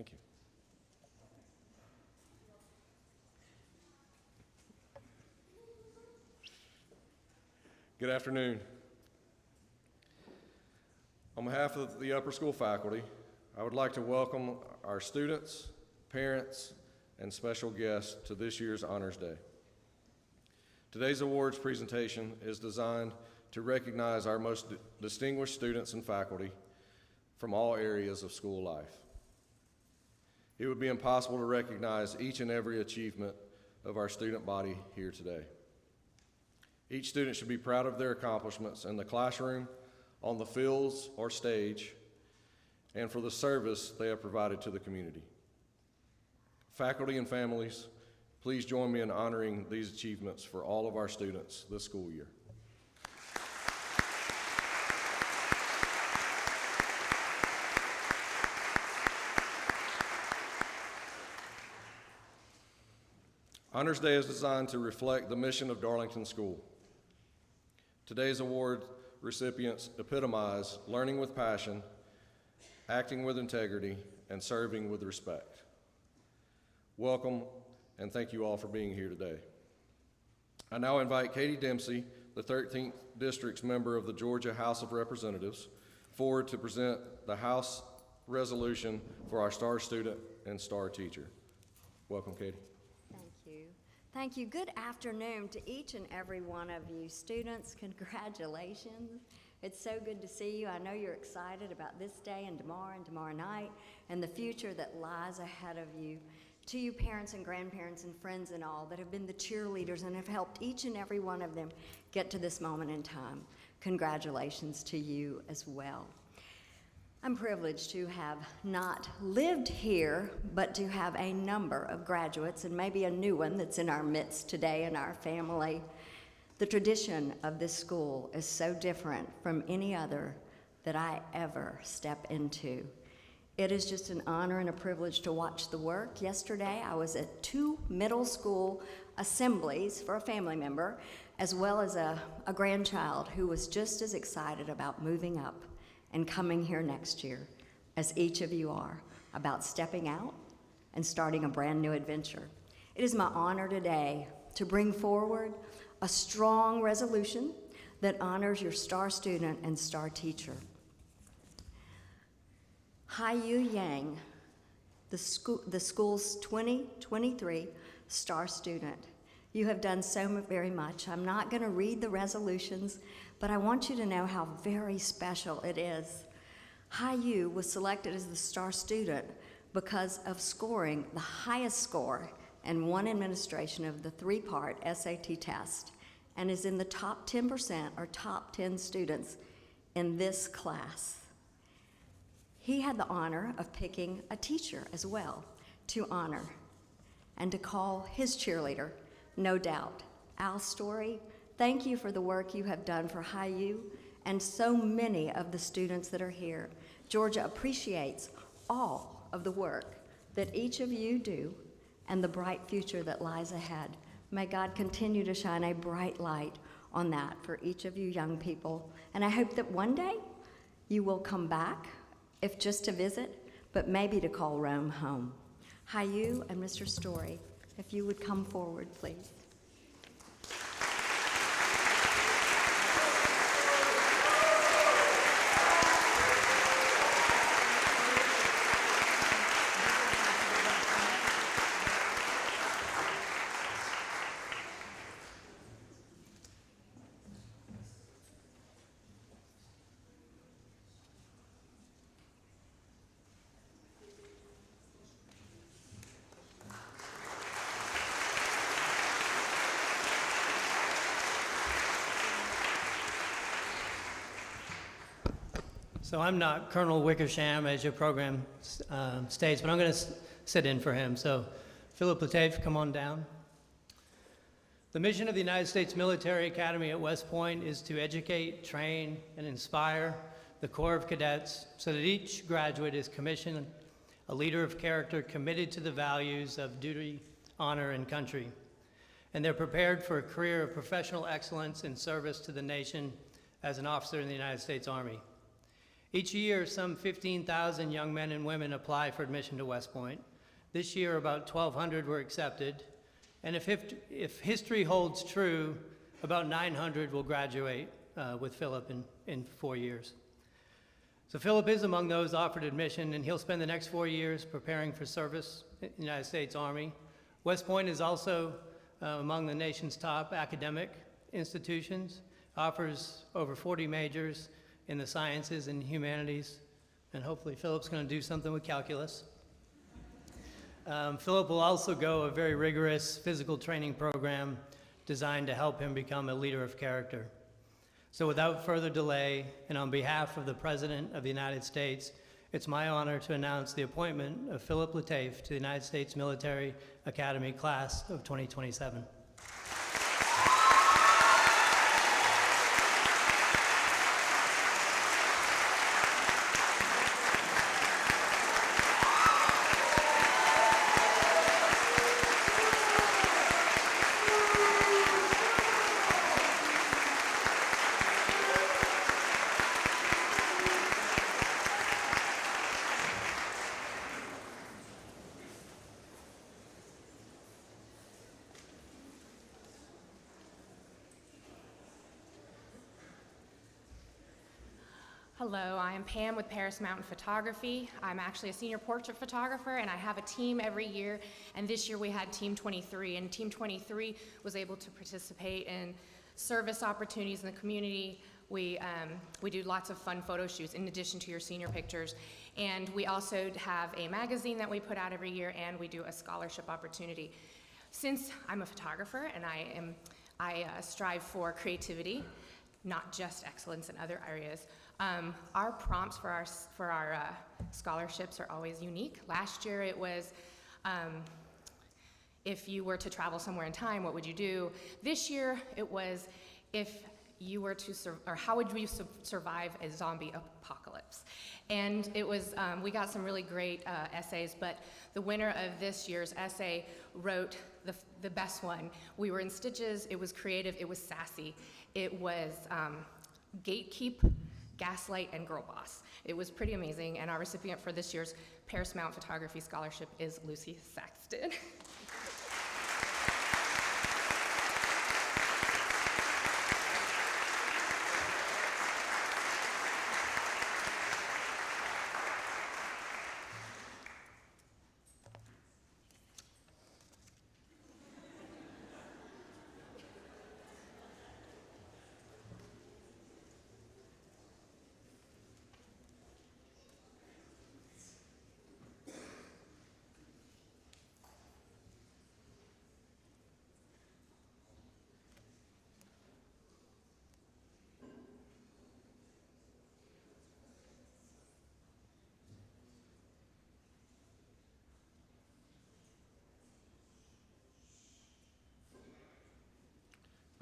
Thank you. Good afternoon. On behalf of the upper school faculty, I would like to welcome our students, parents, and special guests to this year's Honors Day. Today's awards presentation is designed to recognize our most distinguished students and faculty from all areas of school life. It would be impossible to recognize each and every achievement of our student body here today. Each student should be proud of their accomplishments in the classroom, on the fields or stage, and for the service they have provided to the community. Faculty and families, please join me in honoring these achievements for all of our students this school year. Honors Day is designed to reflect the mission of Darlington School. Today's award recipients epitomize learning with passion, acting with integrity, and serving with respect. Welcome, and thank you all for being here today. I now invite Katie Dempsey, the 13th District's member of the Georgia House of Representatives, forward to present the House resolution for our star student and star teacher. Welcome, Katie. Thank you. Good afternoon to each and every one of you. Students, congratulations. It's so good to see you. I know you're excited about this day and tomorrow night and the future that lies ahead of you. To you parents and grandparents and friends and all that have been the cheerleaders and have helped each and every one of them get to this moment in time, congratulations to you as well. I'm privileged to have not lived here, but to have a number of graduates, and maybe a new one that's in our midst today in our family. The tradition of this school is so different from any other that I ever step into. It is just an honor and a privilege to watch the work. Yesterday, I was at 2 middle school assemblies for a family member, as well as a grandchild who was just as excited about moving up and coming here next year, as each of you are, about stepping out and starting a brand new adventure. It is my honor today to bring forward a strong resolution that honors your star student and star teacher. Hai-Yu Yang, the school's 2023 star student. You have done so very much. I'm not going to read the resolutions, but I want you to know how very special it is. Hai-Yu was selected as the star student because of scoring the highest score in one administration of the 3-part SAT test and is in the top 10% or top 10 students in this class. He had the honor of picking a teacher as well to honor and to call his cheerleader, no doubt. Al Story, thank you for the work you have done for Hai-Yu and so many of the students that are here. Georgia appreciates all of the work that each of you do and the bright future that lies ahead. May God continue to shine a bright light on that for each of you young people. And I hope that one day you will come back, if just to visit, but maybe to call Rome home. Hai-Yu and Mr. Story, if you would come forward, please. So I'm not Colonel Wickersham, as your program states, but I'm going to sit in for him. So Philip Latave, come on down. The mission of the United States Military Academy at West Point is to educate, train, and inspire the Corps of Cadets so that each graduate is commissioned a leader of character committed to the values of duty, honor, and country. And they're prepared for a career of professional excellence in service to the nation as an officer in the United States Army. Each year, some 15,000 young men and women apply for admission to West Point. This year, about 1,200 were accepted, and if history holds true, about 900 will graduate with Philip in 4 years. So Philip is among those offered admission, and he'll spend the next 4 years preparing for service in the United States Army. West Point is also among the nation's top academic institutions, offers over 40 majors in the sciences and humanities, and hopefully Philip's going to do something with calculus. Philip will also go a very rigorous physical training program designed to help him become a leader of character. So without further delay, and on behalf of the President of the United States, it's my honor to announce the appointment of Philip Latafe to the United States Military Academy Class of 2027. Hello, I am Pam with Paris Mountain Photography. I'm actually a senior portrait photographer, and I have a team every year, and this year we had Team 23, and Team 23 was able to participate in service opportunities in the community. We do lots of fun photo shoots in addition to your senior pictures, and we also have a magazine that we put out every year, and we do a scholarship opportunity. Since I'm a photographer and I strive for creativity, not just excellence in other areas, our prompts for our scholarships are always unique. Last year it was, if you were to travel somewhere in time, what would you do? This year it was, if you were to, or how would you survive a zombie apocalypse? And it was, we got some really great essays, but the winner of this year's essay wrote the best one. We were in stitches, it was creative, it was sassy. It was gatekeep, gaslight, and girl boss. It was pretty amazing, and our recipient for this year's Paris Mountain Photography Scholarship is Lucy Saxton.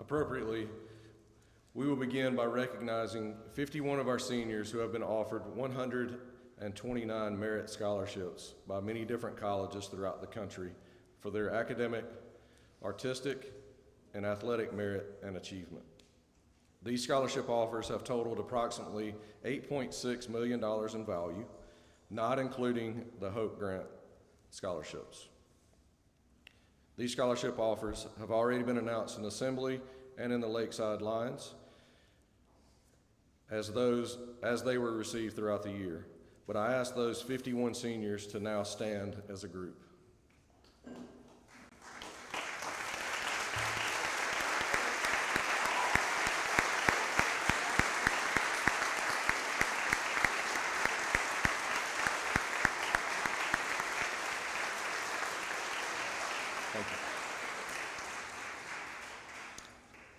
Appropriately, we will begin by recognizing 51 of our seniors who have been offered 129 merit scholarships by many different colleges throughout the country for their academic, artistic, and athletic merit and achievement. These scholarship offers have totaled approximately $8.6 million in value, not including the Hope Grant scholarships. These scholarship offers have already been announced in Assembly and in the Lakeside Lines as they were received throughout the year. But I ask those 51 seniors to now stand as a group.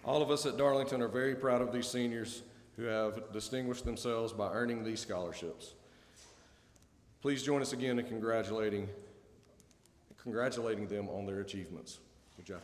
All of us at Darlington are very proud of these seniors who have distinguished themselves by earning these scholarships. Please join us again in congratulating them on their achievements. Good job.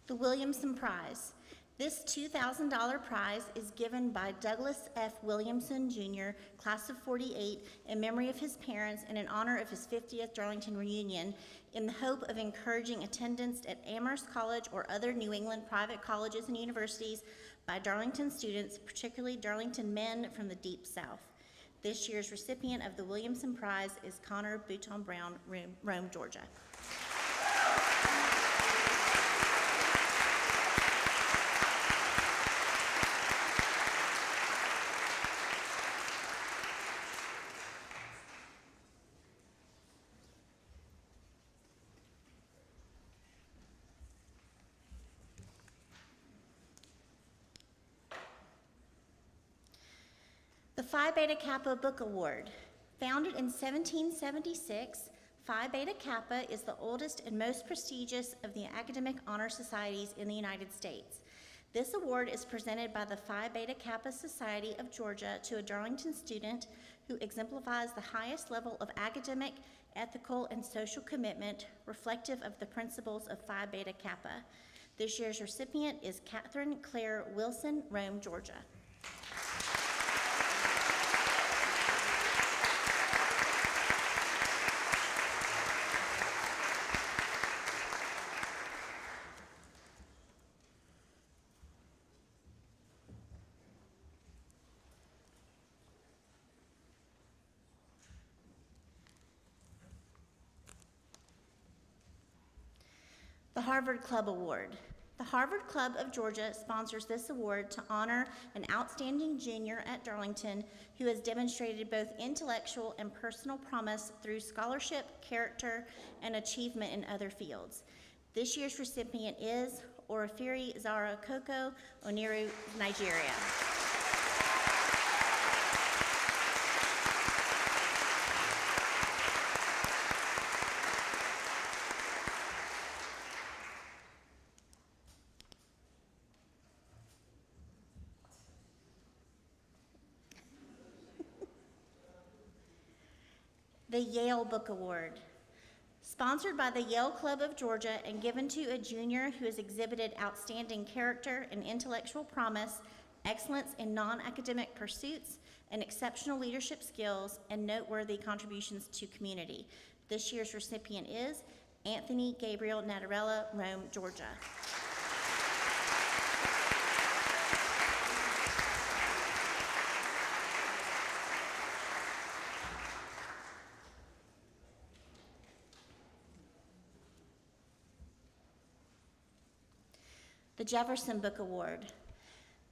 The Williamson Prize. This $2,000 prize is given by Douglas F. Williamson, Jr., class of 48, in memory of his parents and in honor of his 50th Darlington reunion, in the hope of encouraging attendance at Amherst College or other New England private colleges and universities by Darlington students, particularly Darlington men from the Deep South. This year's recipient of the Williamson Prize is Connor Bouton Brown, Rome, Georgia. The Phi Beta Kappa Book Award. Founded in 1776, Phi Beta Kappa is the oldest and most prestigious of the academic honor societies in the United States. This award is presented by the Phi Beta Kappa Society of Georgia to a Darlington student who exemplifies the highest level of academic, ethical, and social commitment reflective of the principles of Phi Beta Kappa. This year's recipient is Catherine Claire Wilson, Rome, Georgia. The Harvard Club Award. The Harvard Club of Georgia sponsors this award to honor an outstanding junior at Darlington who has demonstrated both intellectual and personal promise through scholarship, character, and achievement in other fields. This year's recipient is Orifiri Zara Koko, Oniru, Nigeria. The Yale Book Award. Sponsored by the Yale Club of Georgia and given to a junior who has exhibited outstanding character and intellectual promise, excellence in non-academic pursuits, and exceptional leadership skills and noteworthy contributions to community. This year's recipient is Anthony Gabriel Natarella, Rome, Georgia. The Jefferson Book Award.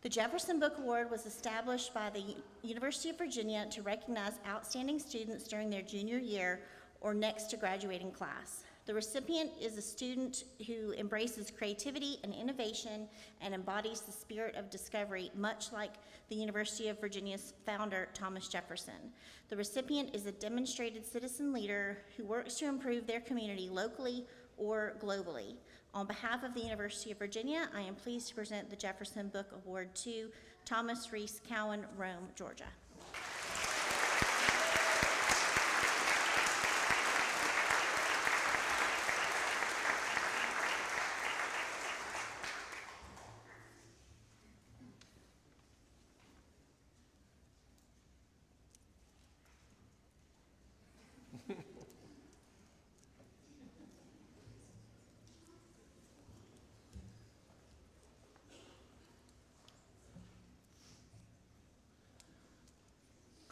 The Jefferson Book Award was established by the University of Virginia to recognize outstanding students during their junior year or next to graduating class. The recipient is a student who embraces creativity and innovation and embodies the spirit of discovery, much like the University of Virginia's founder, Thomas Jefferson. The recipient is a demonstrated citizen leader who works to improve their community locally or globally. On behalf of the University of Virginia, I am pleased to present the Jefferson Book Award to Thomas Reese Cowan, Rome, Georgia.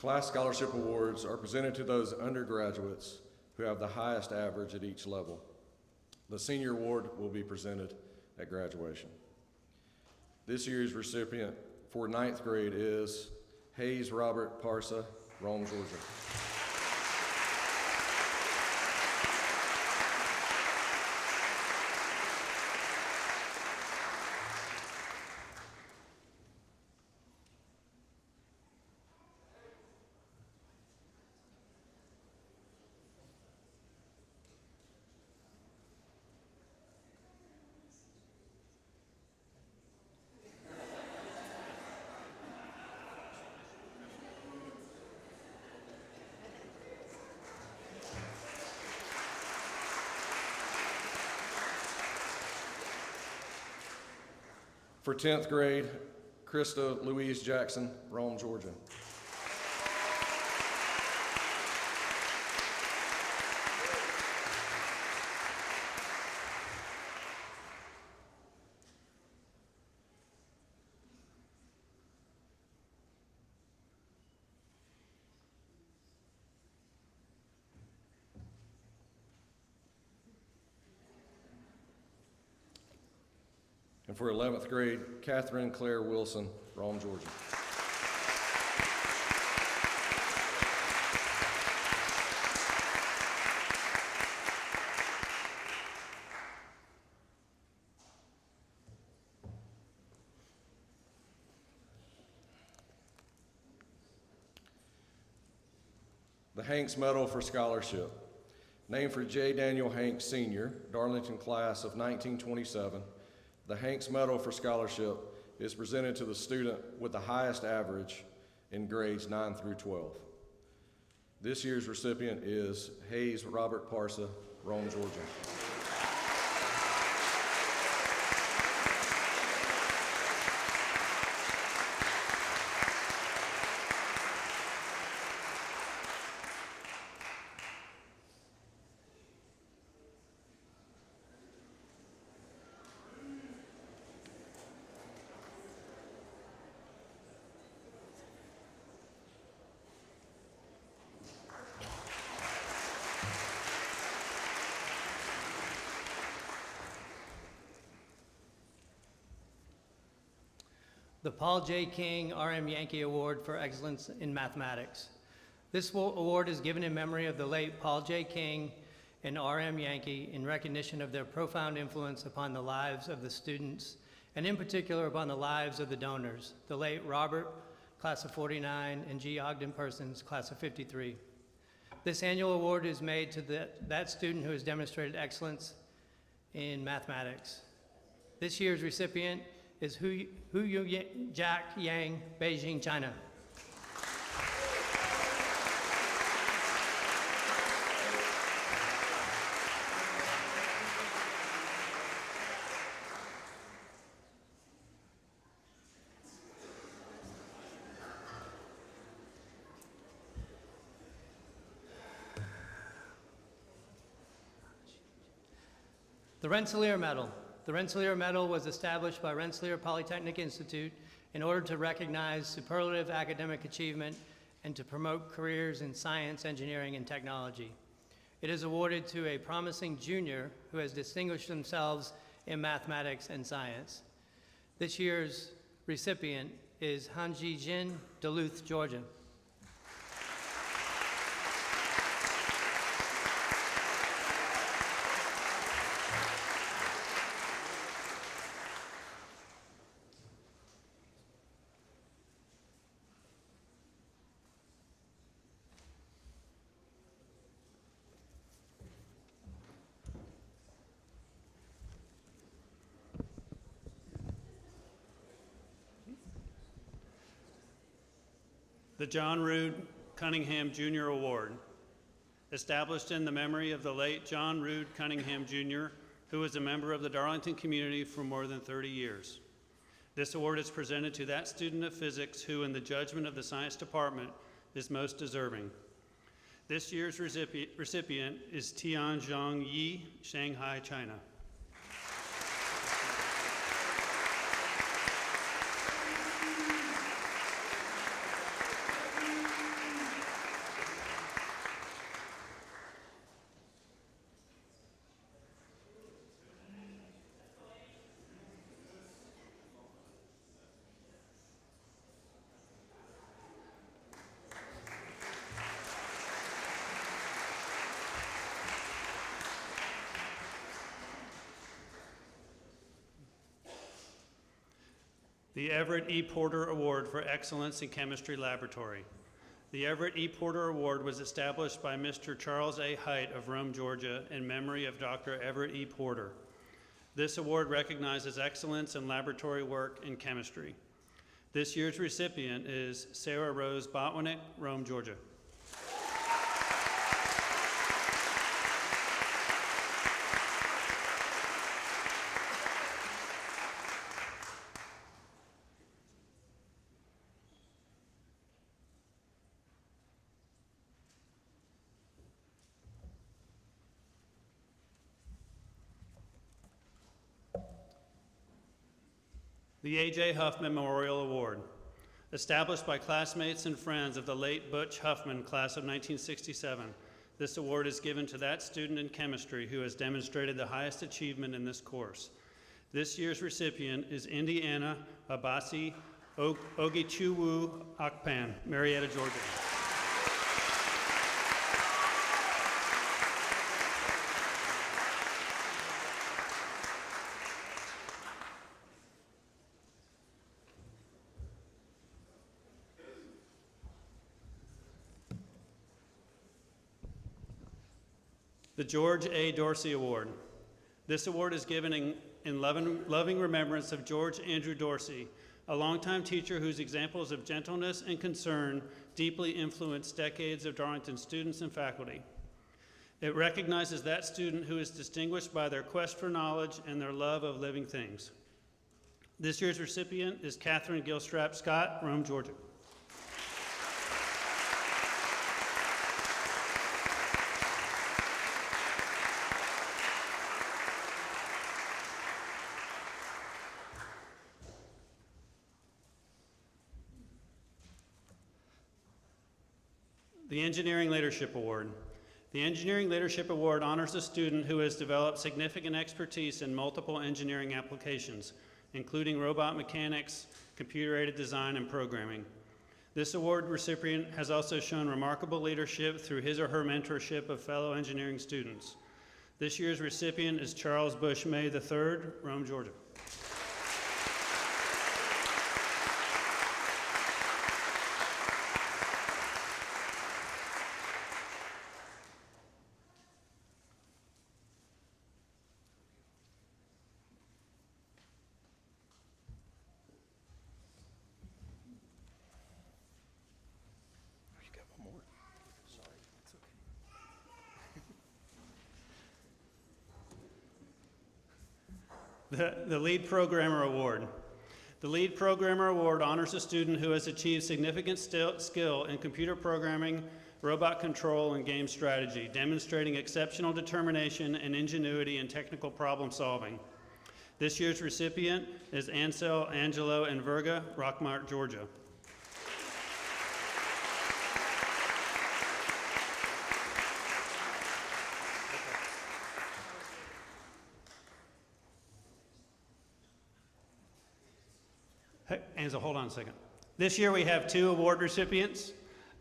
Class scholarship awards are presented to those undergraduates who have the highest average at each level. The senior award will be presented at graduation. This year's recipient for 9th grade is Hayes Robert Parsa, Rome, Georgia. For 10th grade, Krista Louise Jackson, Rome, Georgia. And for 11th grade, Catherine Claire Wilson, Rome, Georgia. The Hanks Medal for Scholarship, named for J. Daniel Hanks, Sr., Darlington class of 1927. The Hanks Medal for Scholarship is presented to the student with the highest average in grades 9 through 12. This year's recipient is Hayes Robert Parsa, Rome, Georgia. The Paul J. King R.M. Yankee Award for Excellence in Mathematics. This award is given in memory of the late Paul J. King and R.M. Yankee in recognition of their profound influence upon the lives of the students, and in particular upon the lives of the donors, the late Robert, class of 49, and G. Ogden Persons, class of 53. This annual award is made to that student who has demonstrated excellence in mathematics. This year's recipient is Hu Jack Yang, Beijing, China. The Rensselaer Medal. The Rensselaer Medal was established by Rensselaer Polytechnic Institute in order to recognize superlative academic achievement and to promote careers in science, engineering, and technology. It is awarded to a promising junior who has distinguished themselves in mathematics and science. This year's recipient is Hanji Jin, Duluth, Georgia. The John Rood Cunningham Jr. Award, established in the memory of the late John Rood Cunningham Jr., who was a member of the Darlington community for more than 30 years. This award is presented to that student of physics who, in the judgment of the science department, is most deserving. This year's recipient is Tianzhong Yi, Shanghai, China. The Everett E. Porter Award for Excellence in Chemistry Laboratory. The Everett E. Porter Award was established by Mr. Charles A. Height of Rome, Georgia, in memory of Dr. Everett E. Porter. This award recognizes excellence in laboratory work in chemistry. This year's recipient is Sarah Rose Botwinick, Rome, Georgia. The A.J. Huffman Memorial Award. Established by classmates and friends of the late Butch Huffman, class of 1967, this award is given to that student in chemistry who has demonstrated the highest achievement in this course. This year's recipient is Indiana Abasi Ogichuwu Akpan, Marietta, Georgia. The George A. Dorsey Award. This award is given in loving remembrance of George Andrew Dorsey, a longtime teacher whose examples of gentleness and concern deeply influenced decades of Darlington students and faculty. It recognizes that student who is distinguished by their quest for knowledge and their love of living things. This year's recipient is Catherine Gilstrap Scott, Rome, Georgia. The Engineering Leadership Award. The Engineering Leadership Award honors a student who has developed significant expertise in multiple engineering applications, including robot mechanics, computer-aided design, and programming. This award recipient has also shown remarkable leadership through his or her mentorship of fellow engineering students. This year's recipient is Charles Bush May III, Rome, Georgia. The Lead Programmer Award. The Lead Programmer Award honors a student who has achieved significant skill in computer programming, robot control, and game strategy, demonstrating exceptional determination and ingenuity in technical problem solving. This year's recipient is Ansel, Angelo, and Verga, Rockmart, Georgia. Ansel, hold on a second. This year we have 2 award recipients.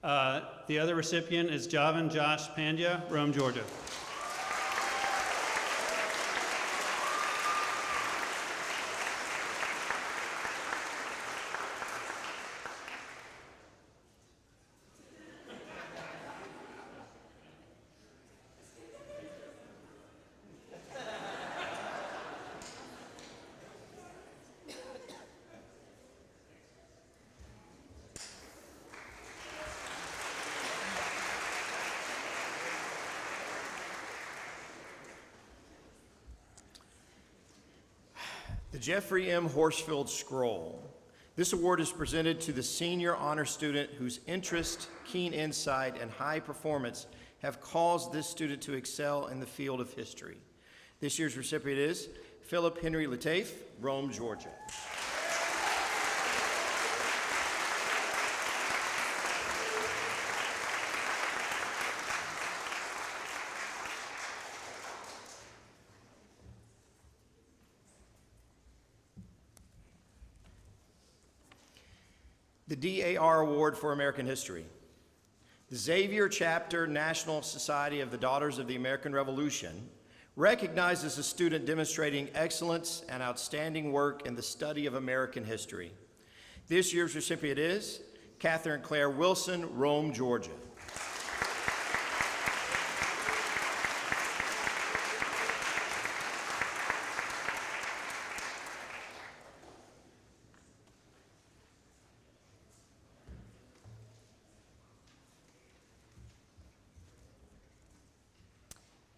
The other recipient is Javan Josh Pandya, Rome, Georgia. The Jeffrey M. Horsfield Scroll. This award is presented to the senior honor student whose interest, keen insight, and high performance have caused this student to excel in the field of history. This year's recipient is Philip Henry Latafe, Rome, Georgia. The DAR Award for American History. The Xavier Chapter National Society of the Daughters of the American Revolution recognizes a student demonstrating excellence and outstanding work in the study of American history. This year's recipient is Catherine Claire Wilson, Rome, Georgia.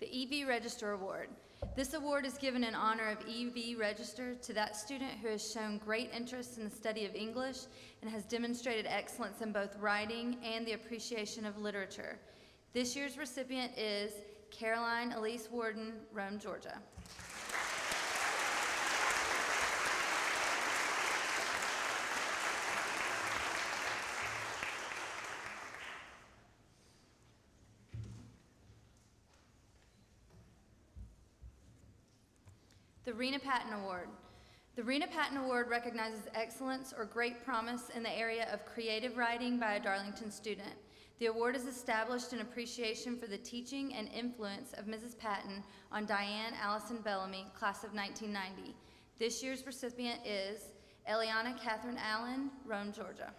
The EV Register Award. This award is given in honor of EV Register to that student who has shown great interest in the study of English and has demonstrated excellence in both writing and the appreciation of literature. This year's recipient is Caroline Elise Warden, Rome, Georgia. The Rena Patton Award. The Rena Patton Award recognizes excellence or great promise in the area of creative writing by a Darlington student. The award is established in appreciation for the teaching and influence of Mrs. Patton on Diane Allison Bellamy, class of 1990. This year's recipient is Eliana Catherine Allen, Rome, Georgia.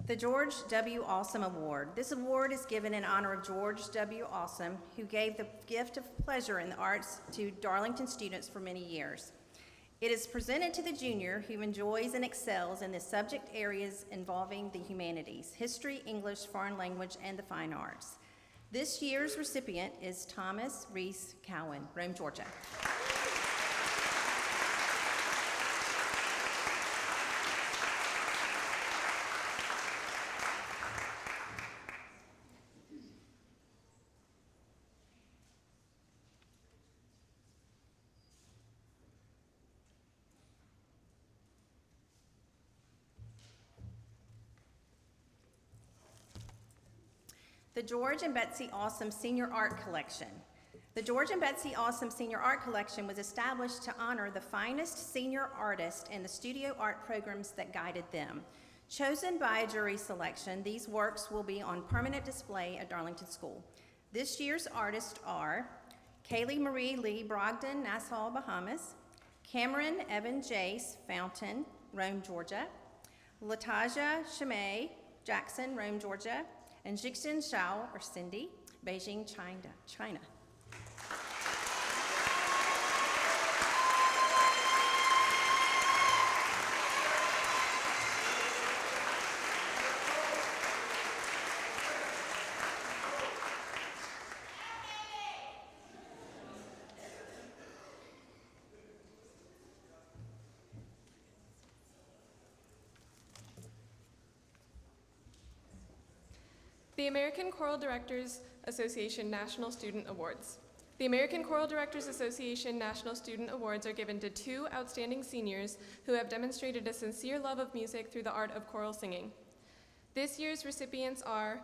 The George W. Awesome Award. This award is given in honor of George W. Awesome, who gave the gift of pleasure in the arts to Darlington students for many years. It is presented to the junior who enjoys and excels in the subject areas involving the humanities, history, English, foreign language, and the fine arts. This year's recipient is Thomas Reese Cowan, Rome, Georgia. The George and Betsy Awesome Senior Art Collection. The George and Betsy Awesome Senior Art Collection was established to honor the finest senior artists and the studio art programs that guided them. Chosen by a jury selection, these works will be on permanent display at Darlington School. This year's artists are Kaylee Marie Lee Brogdon, Nassau, Bahamas; Cameron Evan Jace Fountain, Rome, Georgia; Lataja Shimei Jackson, Rome, Georgia; and Jixin Xiao, or Cindy, Beijing, China. The American Choral Directors Association National Student Awards. The American Choral Directors Association National Student Awards are given to 2 outstanding seniors who have demonstrated a sincere love of music through the art of choral singing. This year's recipients are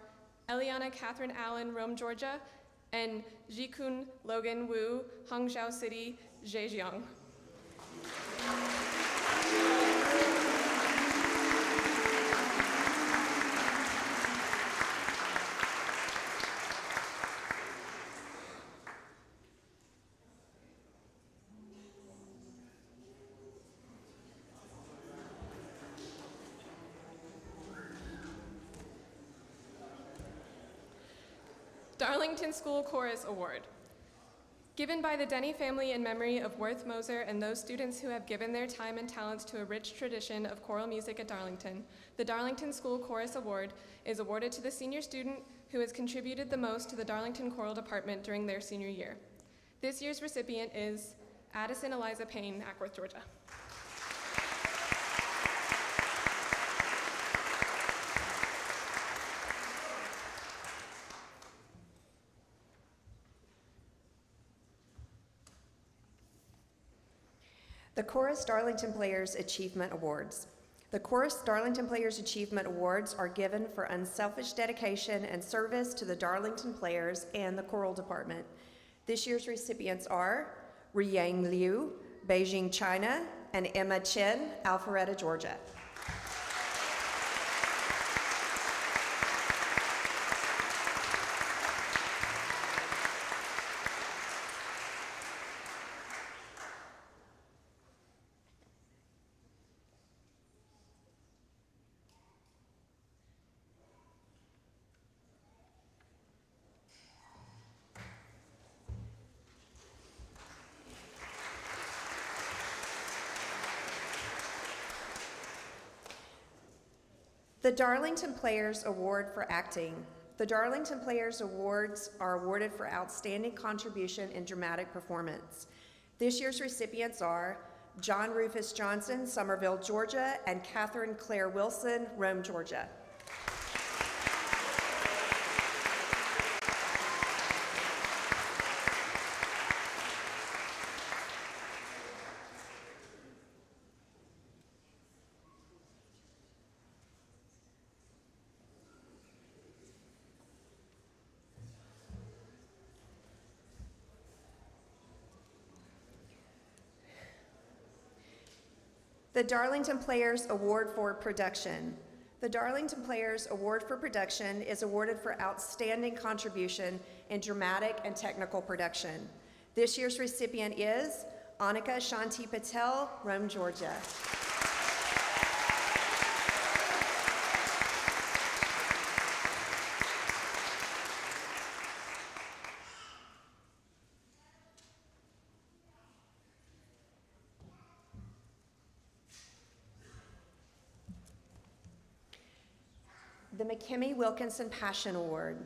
Eliana Catherine Allen, Rome, Georgia, and Jikun Logan Wu, Hangzhou City, Zhejiang. Darlington School Chorus Award. Given by the Denny family in memory of Worth Moser and those students who have given their time and talents to a rich tradition of choral music at Darlington, the Darlington School Chorus Award is awarded to the senior student who has contributed the most to the Darlington Choral Department during their senior year. This year's recipient is Addison Eliza Payne, Ackworth, Georgia. The Chorus Darlington Players Achievement Awards. The Chorus Darlington Players Achievement Awards are given for unselfish dedication and service to the Darlington Players and the choral department. This year's recipients are Riyang Liu, Beijing, China, and Emma Chen, Alpharetta, Georgia. The Darlington Players Award for Acting. The Darlington Players Awards are awarded for outstanding contribution in dramatic performance. This year's recipients are John Rufus Johnson, Somerville, Georgia, and Catherine Claire Wilson, Rome, Georgia. The Darlington Players Award for Production. The Darlington Players Award for Production is awarded for outstanding contribution in dramatic and technical production. This year's recipient is Annika Shanti Patel, Rome, Georgia. The McKimmy Wilkinson Passion Award.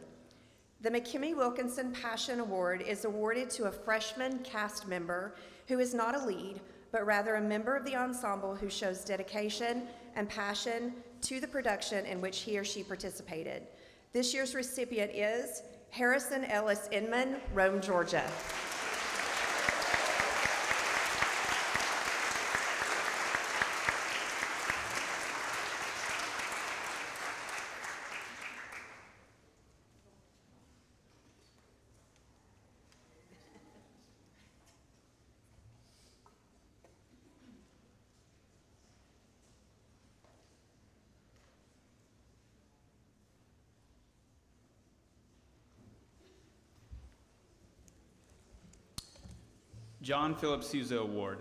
The McKimmy Wilkinson Passion Award is awarded to a freshman cast member who is not a lead, but rather a member of the ensemble who shows dedication and passion to the production in which he or she participated. This year's recipient is Harrison Ellis Inman, Rome, Georgia. John Philip Sousa Award.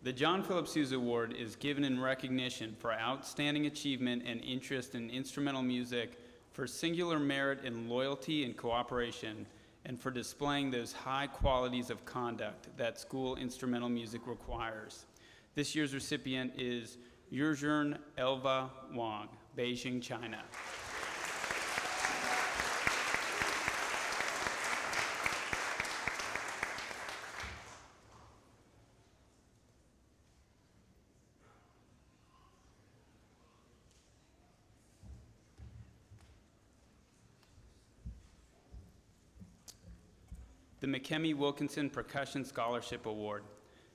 The John Philip Sousa Award is given in recognition for outstanding achievement and interest in instrumental music, for singular merit in loyalty and cooperation, and for displaying those high qualities of conduct that school instrumental music requires. This year's recipient is Yuzhern Elva Wang, Beijing, China. The McKemmy Wilkinson Percussion Scholarship Award.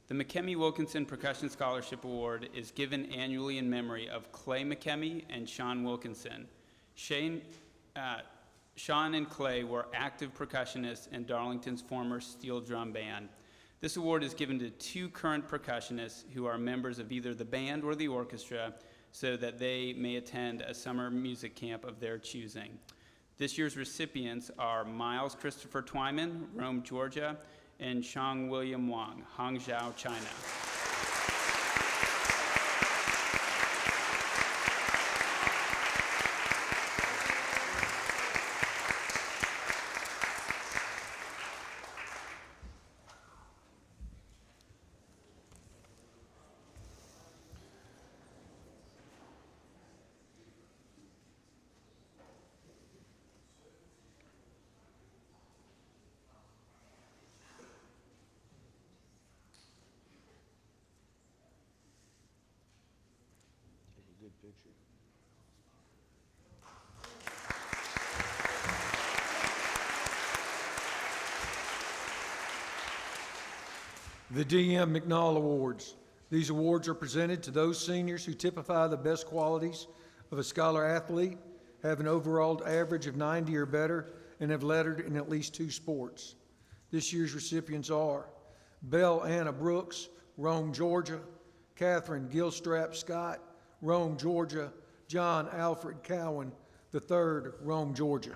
The McKemmy Wilkinson Percussion Scholarship Award is given annually in memory of Clay McKemmy and Sean Wilkinson. Sean and Clay were active percussionists in Darlington's former steel drum band. This award is given to two current percussionists who are members of either the band or the orchestra so that they may attend a summer music camp of their choosing. This year's recipients are Miles Christopher Twyman, Rome, Georgia, and Shang William Wang, Hangzhou, China. The D.M. McNall Awards. These awards are presented to those seniors who typify the best qualities of a scholar athlete, have an overall average of 90 or better, and have lettered in at least 2 sports. This year's recipients are Belle Anna Brooks, Rome, Georgia; Catherine Gilstrap Scott, Rome, Georgia; John Alfred Cowan III, Rome, Georgia.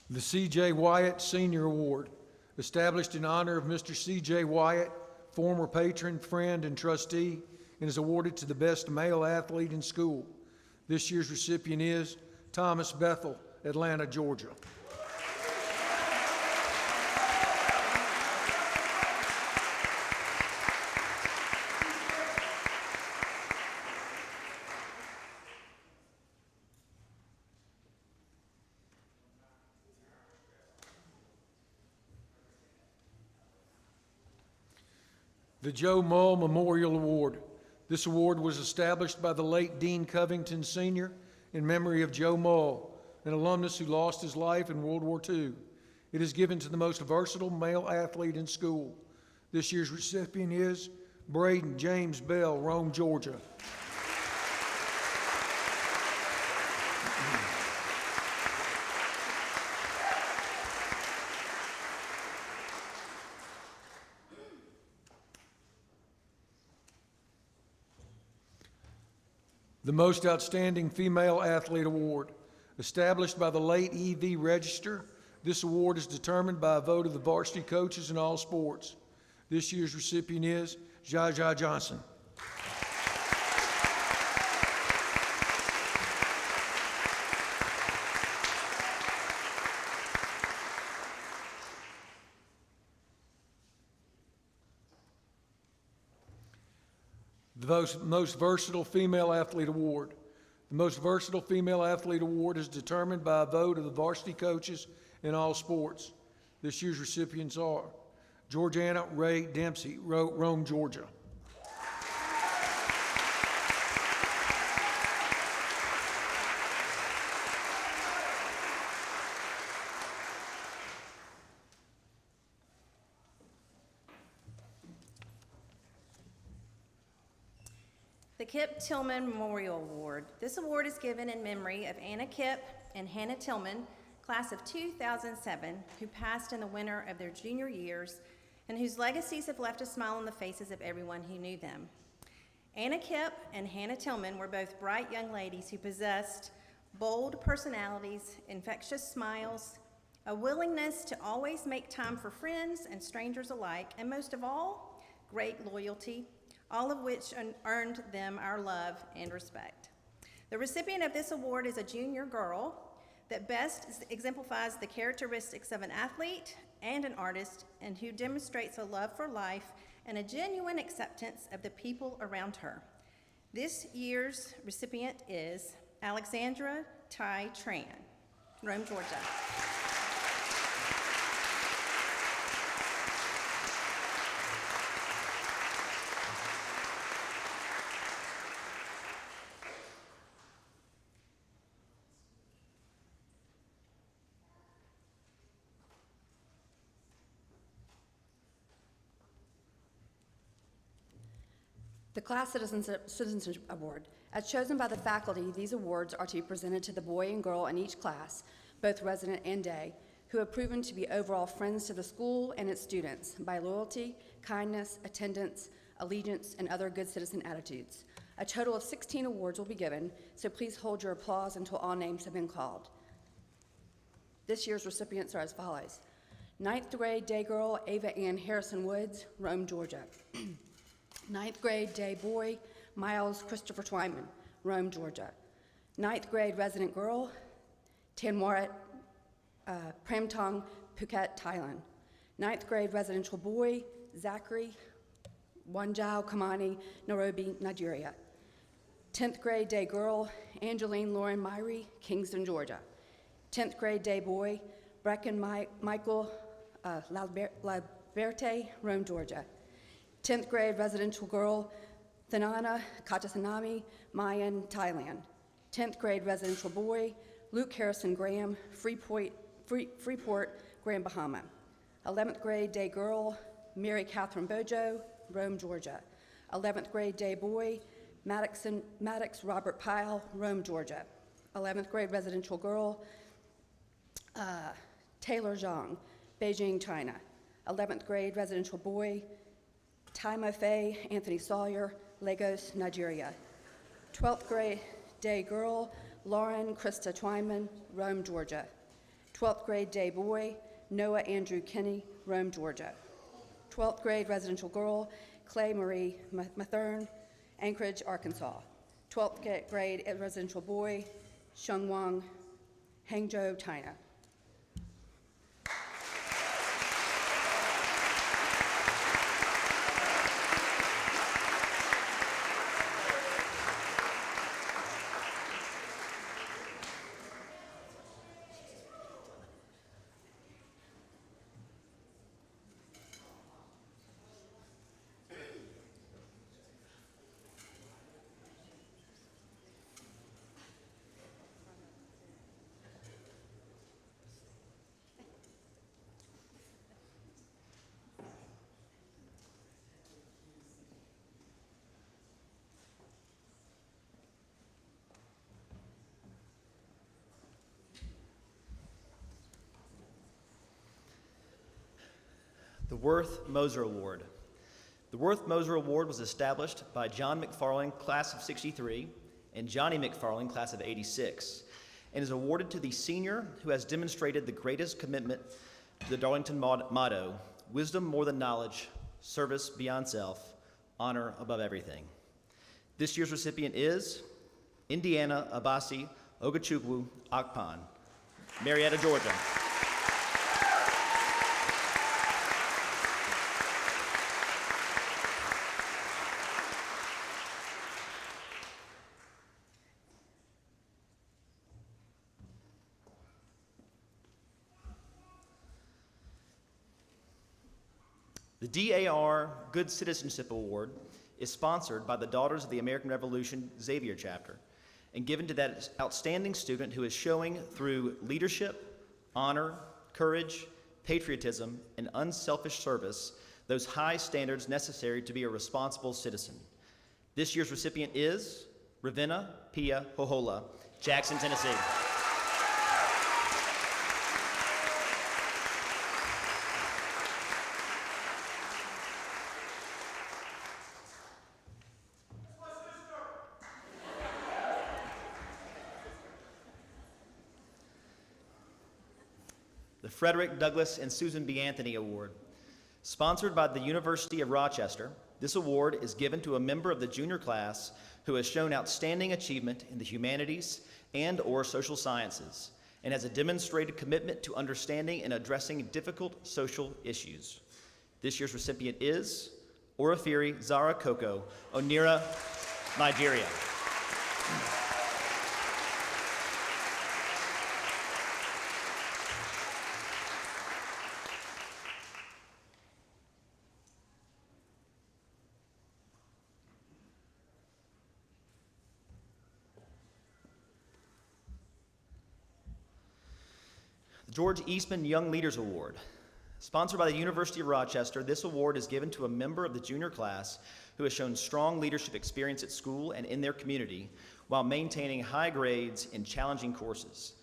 The C.J. Wyatt Senior Award, established in honor of Mr. C.J. Wyatt, former patron, friend, and trustee, and is awarded to the best male athlete in school. This year's recipient is Thomas Bethel, Atlanta, Georgia. The Joe Mull Memorial Award. This award was established by the late Dean Covington Sr. in memory of Joe Mull, an alumnus who lost his life in World War II. It is given to the most versatile male athlete in school. This year's recipient is Braden James Bell, Rome, Georgia. The Most Outstanding Female Athlete Award. Established by the late E.V. Register, this award is determined by a vote of the varsity coaches in all sports. This year's recipient is Jaja Johnson. The Most Versatile Female Athlete Award. The Most Versatile Female Athlete Award is determined by a vote of the varsity coaches in all sports. This year's recipients are Georgiana Ray Dempsey, Rome, Georgia. The Kip Tillman Memorial Award. This award is given in memory of Anna Kip and Hannah Tillman, class of 2007, who passed in the winter of their junior years and whose legacies have left a smile on the faces of everyone who knew them. Anna Kip and Hannah Tillman were both bright young ladies who possessed bold personalities, infectious smiles, a willingness to always make time for friends and strangers alike, and most of all, great loyalty, all of which earned them our love and respect. The recipient of this award is a junior girl that best exemplifies the characteristics of an athlete and an artist, and who demonstrates a love for life and a genuine acceptance of the people around her. This year's recipient is Alexandra Tai Tran, Rome, Georgia. The Class Citizenship Award. As chosen by the faculty, these awards are to be presented to the boy and girl in each class, both resident and day, who have proven to be overall friends to the school and its students by loyalty, kindness, attendance, allegiance, and other good citizen attitudes. A total of 16 awards will be given, so please hold your applause until all names have been called. This year's recipients are as follows. 9th grade day girl Ava Ann Harrison Woods, Rome, Georgia. 9th grade day boy, Miles Christopher Twyman, Rome, Georgia. 9th grade resident girl, Tanwarat Pramtong, Phuket, Thailand. 9th grade residential boy, Zachary Wanjao Kamani, Nairobi, Nigeria. 10th grade day girl, Angeline Lauren Myrie, Kingston, Georgia. 10th grade day boy, Brecken Michael Laberte, Rome, Georgia. 10th grade residential girl, Thanana Katasanami, Mayan, Thailand. 10th grade residential boy, Luke Harrison Graham, Freeport, Grand Bahama. 11th grade day girl, Mary Catherine Bojo, Rome, Georgia. 11th grade day boy, Maddox Robert Pyle, Rome, Georgia. 11th grade residential girl, Taylor Zhang, Beijing, China. 11th grade residential boy, Timofey Anthony Sawyer, Lagos, Nigeria. 12th grade day girl, Lauren Krista Twyman, Rome, Georgia. 12th grade day boy, Noah Andrew Kinney, Rome, Georgia. 12th grade residential girl, Clay Marie Mathern, Anchorage, Arkansas. 12th grade residential boy, Sheng Wang, Hangzhou, China. The Worth Moser Award. The Worth Moser Award was established by John McFarland, class of '63, and Johnny McFarland, class of '86, and is awarded to the senior who has demonstrated the greatest commitment to the Darlington motto, wisdom more than knowledge, service beyond self, honor above everything. This year's recipient is Indiana Abasi Ogachukwu Akpan, Marietta, Georgia. The DAR Good Citizenship Award is sponsored by the Daughters of the American Revolution Xavier chapter and given to that outstanding student who is showing through leadership, honor, courage, patriotism, and unselfish service those high standards necessary to be a responsible citizen. This year's recipient is Ravenna Pia Hohola, Jackson, Tennessee. The Frederick Douglass and Susan B. Anthony Award. Sponsored by the University of Rochester, this award is given to a member of the junior class who has shown outstanding achievement in the humanities and/or social sciences and has a demonstrated commitment to understanding and addressing difficult social issues. This year's recipient is Orafiri Zara Koko, Onira, Nigeria. George Eastman Young Leaders Award. Sponsored by the University of Rochester, this award is given to a member of the junior class who has shown strong leadership experience at school and in their community while maintaining high grades in challenging courses.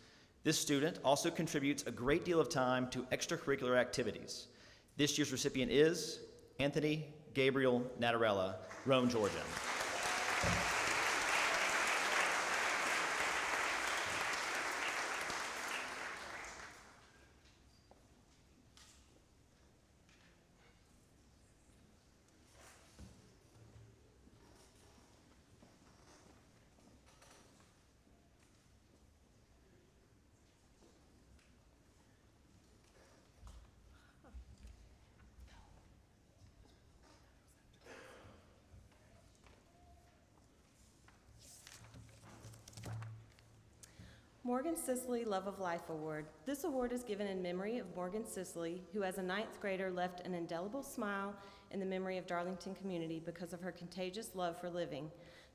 This student also contributes a great deal of time to extracurricular activities. This year's recipient is Anthony Gabriel Natarella, Rome, Georgia. Morgan Sisley Love of Life Award. This award is given in memory of Morgan Sisley, who as a 9th grader left an indelible smile in the memory of Darlington community because of her contagious love for living.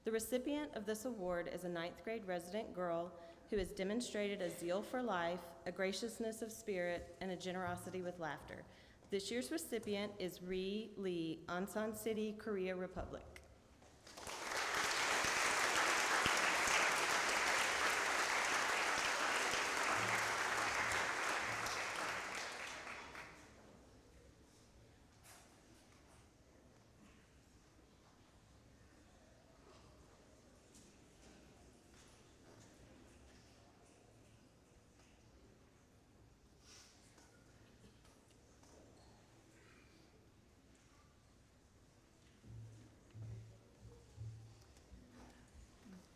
The recipient of this award is a 9th grade resident girl who has demonstrated a zeal for life, a graciousness of spirit, and a generosity with laughter. This year's recipient is Ree Lee, Ansan City, Korea Republic.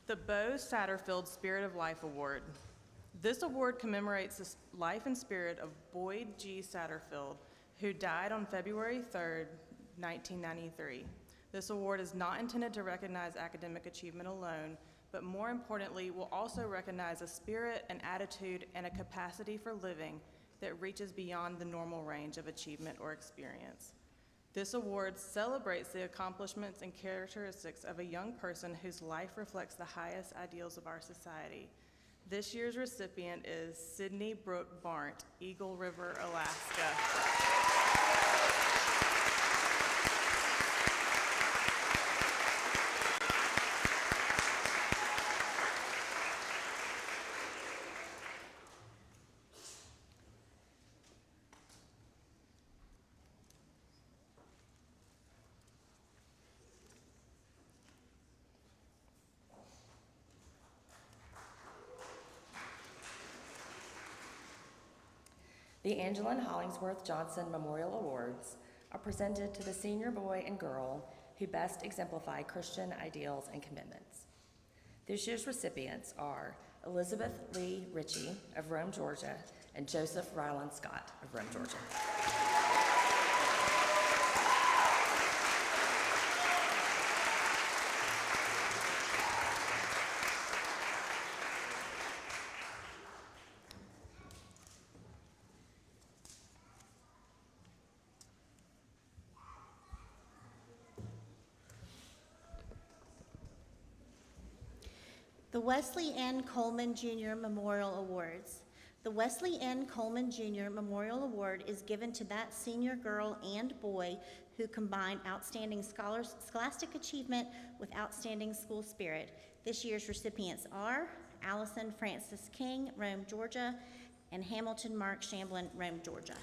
The Bo Satterfield Spirit of Life Award. This award commemorates the life and spirit of Boyd G. Satterfield, who died on February 3rd, 1993. This award is not intended to recognize academic achievement alone, but more importantly, will also recognize a spirit, an attitude, and a capacity for living that reaches beyond the normal range of achievement or experience. This award celebrates the accomplishments and characteristics of a young person whose life reflects the highest ideals of our society. This year's recipient is Sydney Brooke Barnt, Eagle River, Alaska. The Angela and Hollingsworth Johnson Memorial Awards are presented to the senior boy and girl who best exemplify Christian ideals and commitments. This year's recipients are Elizabeth Lee Ritchie of Rome, Georgia, and Joseph Ryland Scott of Rome, Georgia. The Wesley N. Coleman Jr. Memorial Awards. The Wesley N. Coleman Jr. Memorial Award is given to that senior girl and boy who combined outstanding scholastic achievement with outstanding school spirit. This year's recipients are Allison Francis King, Rome, Georgia, and Hamilton Mark Shamblin, Rome, Georgia.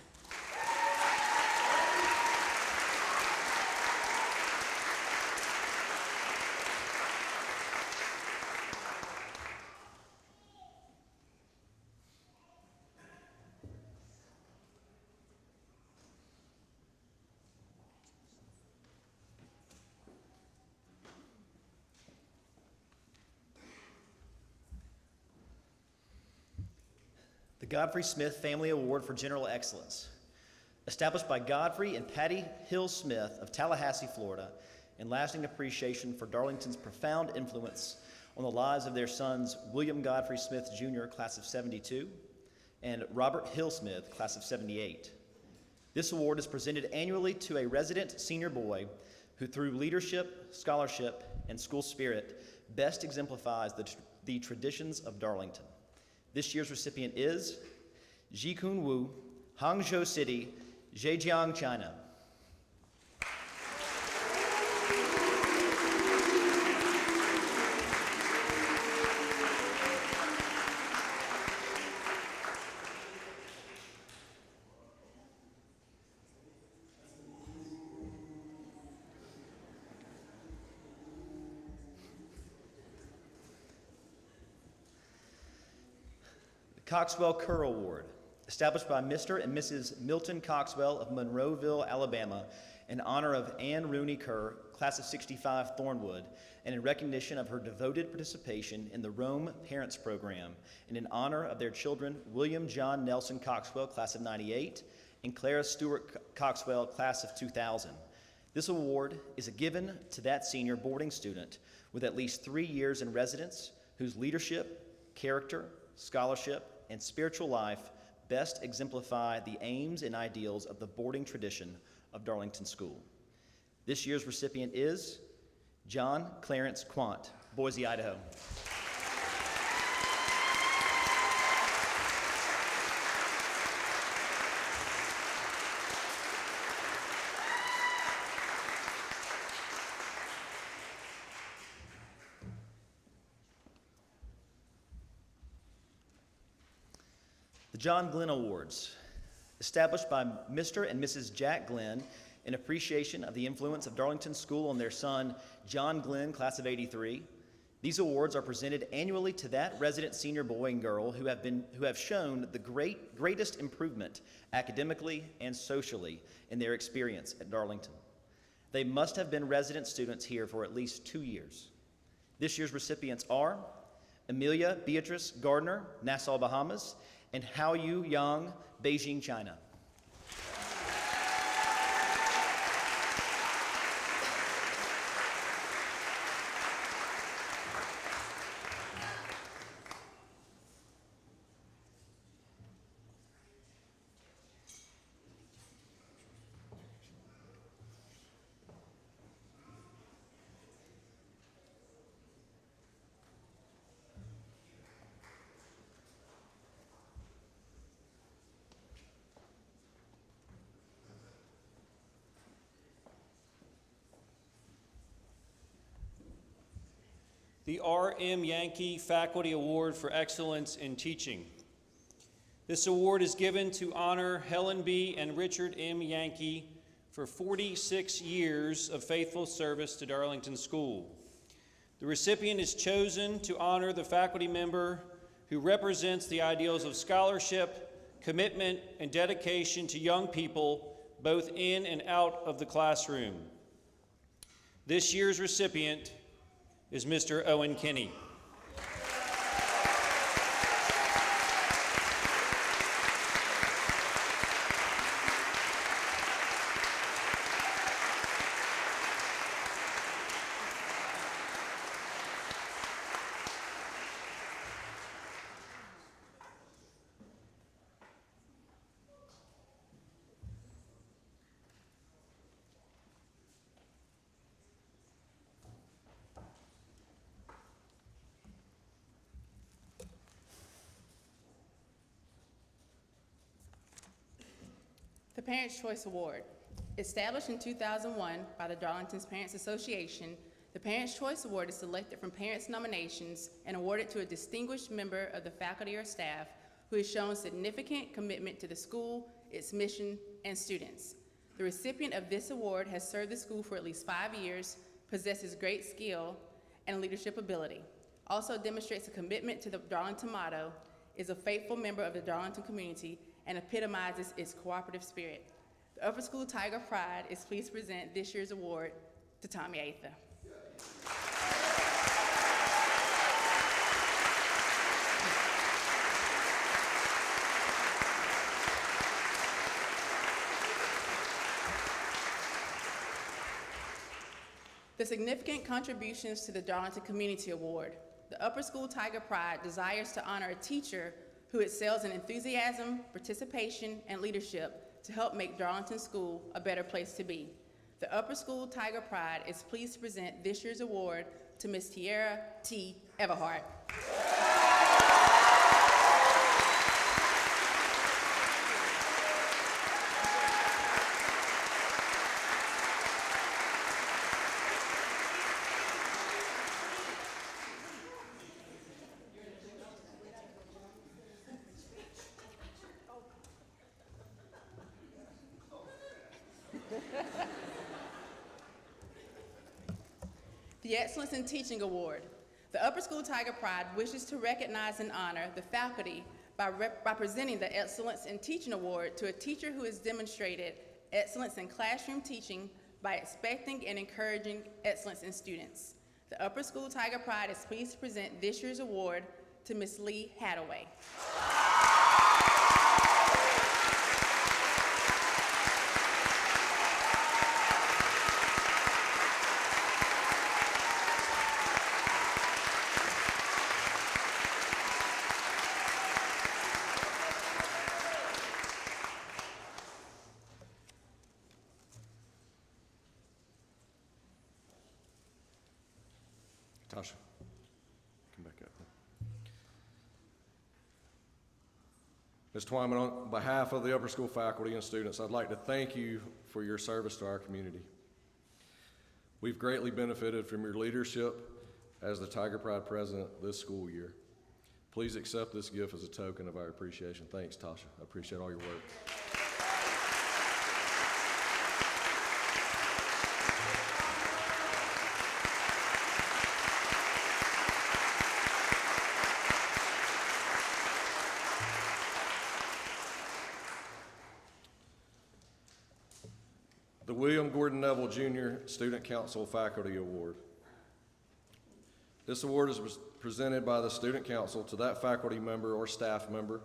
The Godfrey Smith Family Award for General Excellence. Established by Godfrey and Patty Hill Smith of Tallahassee, Florida, in lasting appreciation for Darlington's profound influence on the lives of their sons, William Godfrey Smith Jr., class of '72, and Robert Hill Smith, class of '78. This award is presented annually to a resident senior boy who, through leadership, scholarship, and school spirit, best exemplifies the traditions of Darlington. This year's recipient is Jikun Wu, Hangzhou City, Zhejiang, China. Coxwell Kerr Award, established by Mr. and Mrs. Milton Coxwell of Monroeville, Alabama, in honor of Anne Rooney Kerr, class of '65, Thornwood, and in recognition of her devoted participation in the Rome Parents Program, and in honor of their children, William John Nelson Coxwell, class of '98, and Clara Stewart Coxwell, class of 2000. This award is given to that senior boarding student with at least 3 years in residence whose leadership, character, scholarship, and spiritual life best exemplify the aims and ideals of the boarding tradition of Darlington School. This year's recipient is John Clarence Quant, Boise, Idaho. The John Glenn Awards, established by Mr. and Mrs. Jack Glenn in appreciation of the influence of Darlington School on their son, John Glenn, class of '83. These awards are presented annually to that resident senior boy and girl who have shown the greatest improvement academically and socially in their experience at Darlington. They must have been resident students here for at least 2 years. This year's recipients are Amelia Beatrice Gardner, Nassau, Bahamas, and Hao Yu Yang, Beijing, China. The R.M. Yankee Faculty Award for Excellence in Teaching. This award is given to honor Helen B. and Richard M. Yankee for 46 years of faithful service to Darlington School. The recipient is chosen to honor the faculty member who represents the ideals of scholarship, commitment, and dedication to young people, both in and out of the classroom. This year's recipient is Mr. Owen Kinney. The Parents' Choice Award. Established in 2001 by the Darlington's Parents Association, the Parents' Choice Award is selected from parents' nominations and awarded to a distinguished member of the faculty or staff who has shown significant commitment to the school, its mission, and students. The recipient of this award has served the school for at least 5 years, possesses great skill and leadership ability, also demonstrates a commitment to the Darlington motto, is a faithful member of the Darlington community, and epitomizes its cooperative spirit. The Upper School Tiger Pride is pleased to present this year's award to Tommy Atha. The Significant Contributions to the Darlington Community Award. The Upper School Tiger Pride desires to honor a teacher who excels in enthusiasm, participation, and leadership to help make Darlington School a better place to be. The Upper School Tiger Pride is pleased to present this year's award to Ms. Tiara T. Everhart. The Excellence in Teaching Award. The Upper School Tiger Pride wishes to recognize and honor the faculty by presenting the Excellence in Teaching Award to a teacher who has demonstrated excellence in classroom teaching by expecting and encouraging excellence in students. The Upper School Tiger Pride is pleased to present this year's award to Ms. Lee Hadaway. Tasha, come back up. Ms. Twyman, on behalf of the upper school faculty and students, I'd like to thank you for your service to our community. We've greatly benefited from your leadership as the Tiger Pride president this school year. Please accept this gift as a token of our appreciation. Thanks, Tasha. I appreciate all your work. The William Gordon Neville Jr. Student Council Faculty Award. This award is presented by the Student Council to that faculty member or staff member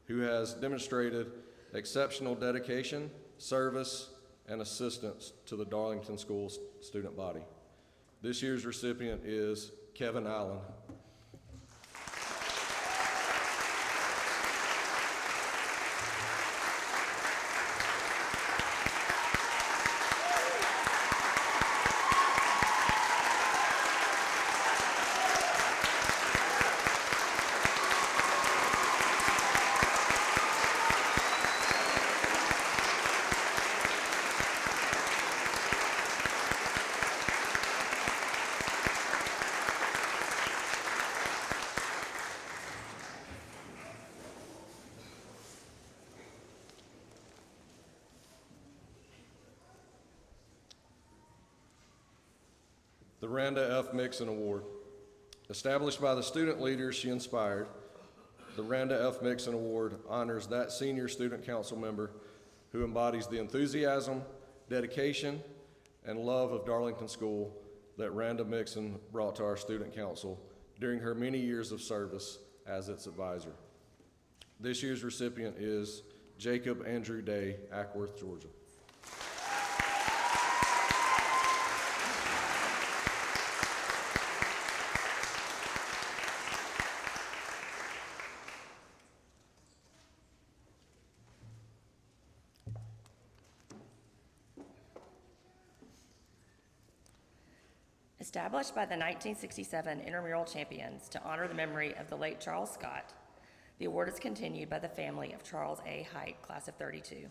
who has demonstrated exceptional dedication, service, and assistance to the Darlington School student body. This year's recipient is Kevin Allen. The Randa F. Mixon Award. Established by the student leaders she inspired, the Randa F. Mixon Award honors that senior student council member who embodies the enthusiasm, dedication, and love of Darlington School that Randa Mixon brought to our student council during her many years of service as its advisor. This year's recipient is Jacob Andrew Day, Ackworth, Georgia. Established by the 1967 intramural champions to honor the memory of the late Charles Scott, the award is continued by the family of Charles A. Height, class of '32.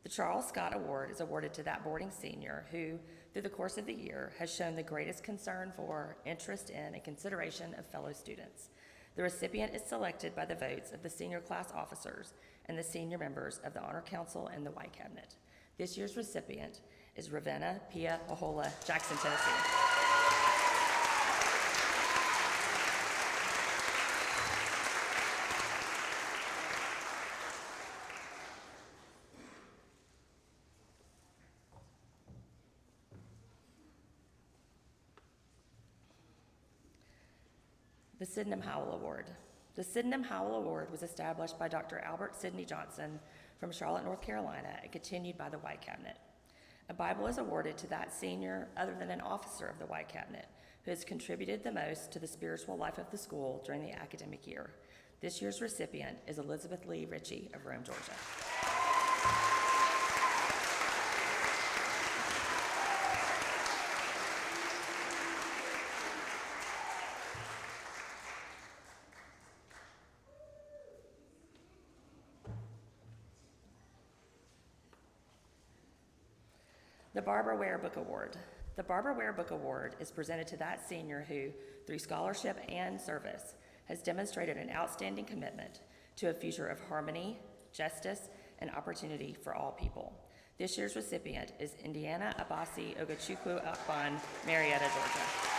The Charles Scott Award is awarded to that boarding senior who, through the course of the year, has shown the greatest concern for, interest in, and consideration of fellow students. The recipient is selected by the votes of the senior class officers and the senior members of the Honor Council and the Y Cabinet. This year's recipient is Ravenna Pia Ahola, Jackson, Tennessee. The Sydenham Howell Award. The Sydenham Howell Award was established by Dr. Albert Sidney Johnson from Charlotte, North Carolina, and continued by the Y Cabinet. A Bible is awarded to that senior, other than an officer of the Y Cabinet, who has contributed the most to the spiritual life of the school during the academic year. This year's recipient is Elizabeth Lee Ritchie of Rome, Georgia. The Barbara Ware Book Award. The Barbara Ware Book Award is presented to that senior who, through scholarship and service, has demonstrated an outstanding commitment to a future of harmony, justice, and opportunity for all people. This year's recipient is Indiana Abasi Ogachukwu Akban, Marietta, Georgia.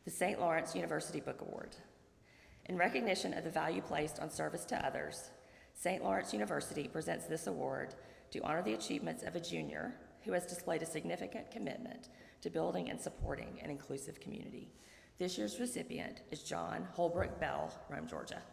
The St. Lawrence University Book Award. In recognition of the value placed on service to others, St. Lawrence University presents this award to honor the achievements of a junior who has displayed a significant commitment to building and supporting an inclusive community. This year's recipient is John Holbrook Bell, Rome, Georgia.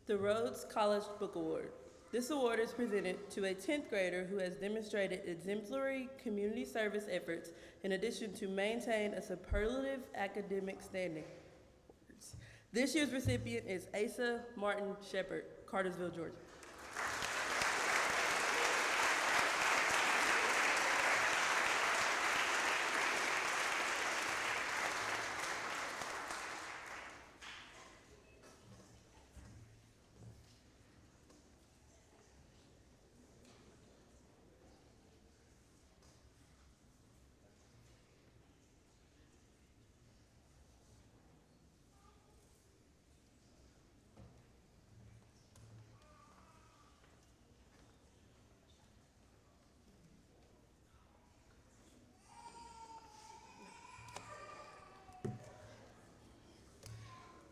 The Rhodes College Book Award. This award is presented to a 10th grader who has demonstrated exemplary community service efforts in addition to maintain a superlative academic standing. This year's recipient is Asa Martin Shepard, Cartersville, Georgia.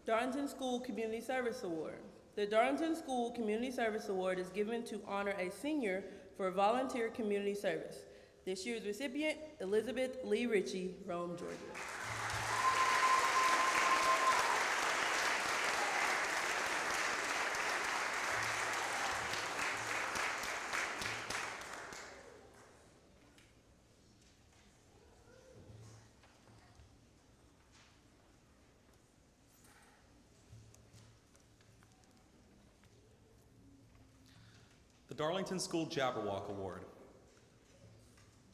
Darlington School Community Service Award. The Darlington School Community Service Award is given to honor a senior for volunteer community service. This year's recipient, Elizabeth Lee Ritchie, Rome, Georgia. The Darlington School Jabberwock Award.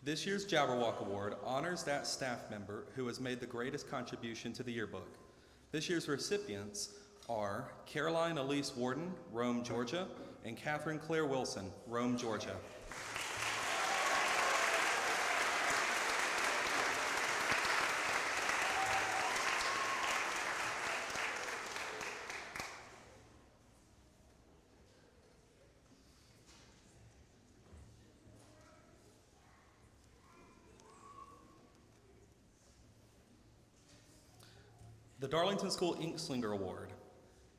This year's Jabberwock Award honors that staff member who has made the greatest contribution to the yearbook. This year's recipients are Caroline Elise Warden, Rome, Georgia, and Catherine Claire Wilson, Rome, Georgia. The Darlington School Inkslinger Award.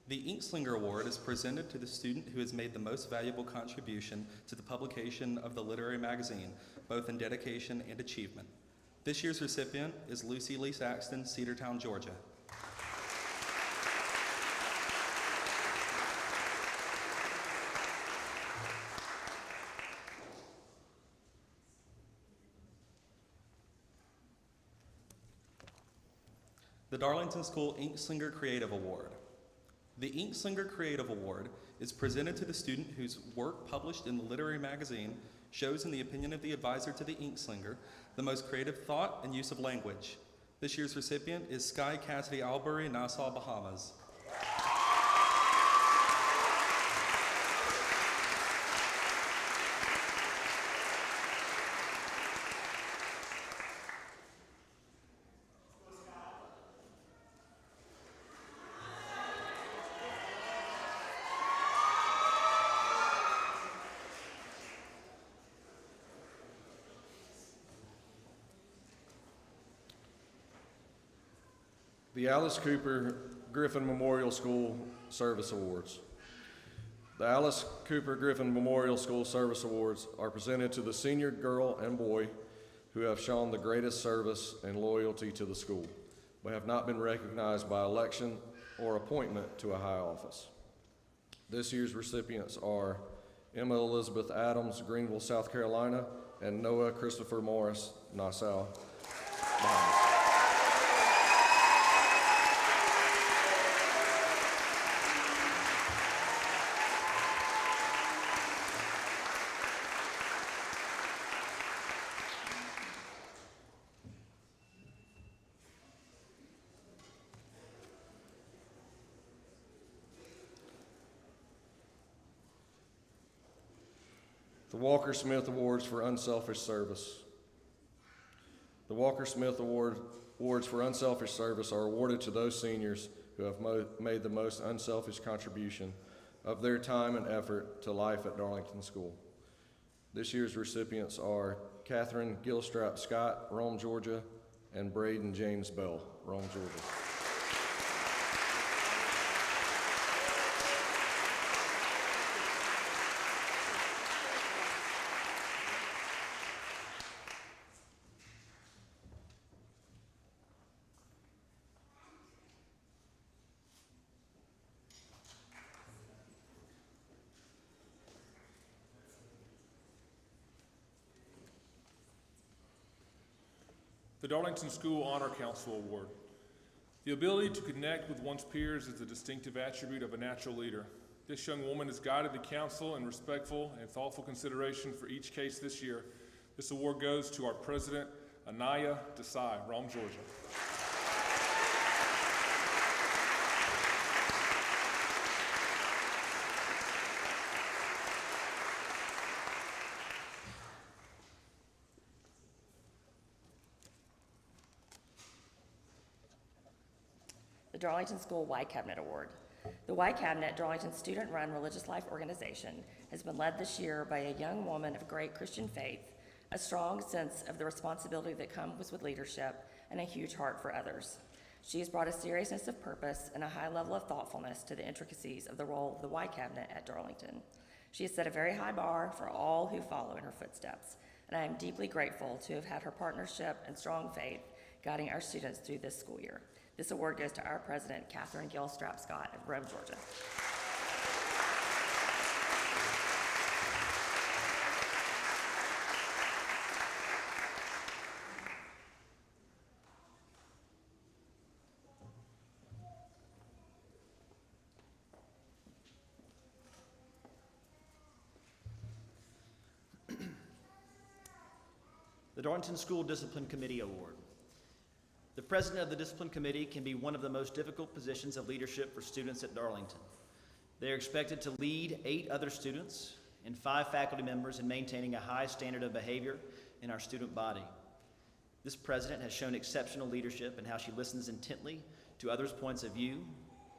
The Inkslinger Award is presented to the student who has made the most valuable contribution to the publication of the literary magazine, both in dedication and achievement. This year's recipient is Lucy Lee Saxton, Cedartown, Georgia. The Darlington School Inkslinger Creative Award. The Inkslinger Creative Award is presented to the student whose work published in the literary magazine shows, in the opinion of the advisor to the Inkslinger, the most creative thought and use of language. This year's recipient is Sky Cassidy Albury, Nassau, Bahamas. The Alice Cooper Griffin Memorial School Service Awards. The Alice Cooper Griffin Memorial School Service Awards are presented to the senior girl and boy who have shown the greatest service and loyalty to the school, but have not been recognized by election or appointment to a high office. This year's recipients are Emma Elizabeth Adams, Greenville, South Carolina, and Noah Christopher Morris, Nassau, Bahamas. The Walker Smith Awards for Unselfish Service. The Walker Smith Awards for Unselfish Service are awarded to those seniors who have made the most unselfish contribution of their time and effort to life at Darlington School. This year's recipients are Catherine Gilstrap Scott, Rome, Georgia, and Braden James Bell, Rome, Georgia. The Darlington School Honor Council Award. The ability to connect with one's peers is a distinctive attribute of a natural leader. This young woman has guided the council in respectful and thoughtful consideration for each case this year. This award goes to our president, Anaya Desai, Rome, Georgia. The Darlington School Y Cabinet Award. The Y Cabinet, Darlington's student-run religious life organization, has been led this year by a young woman of great Christian faith, a strong sense of the responsibility that comes with leadership, and a huge heart for others. She has brought a seriousness of purpose and a high level of thoughtfulness to the intricacies of the role of the Y Cabinet at Darlington. She has set a very high bar for all who follow in her footsteps, and I am deeply grateful to have had her partnership and strong faith guiding our students through this school year. This award goes to our president, Catherine Gilstrap Scott of Rome, Georgia. the Darlington School Discipline Committee Award. The president of the Discipline Committee can be one of the most difficult positions of leadership for students at Darlington. They are expected to lead 8 other students and 5 faculty members in maintaining a high standard of behavior in our student body. This president has shown exceptional leadership in how she listens intently to others' points of view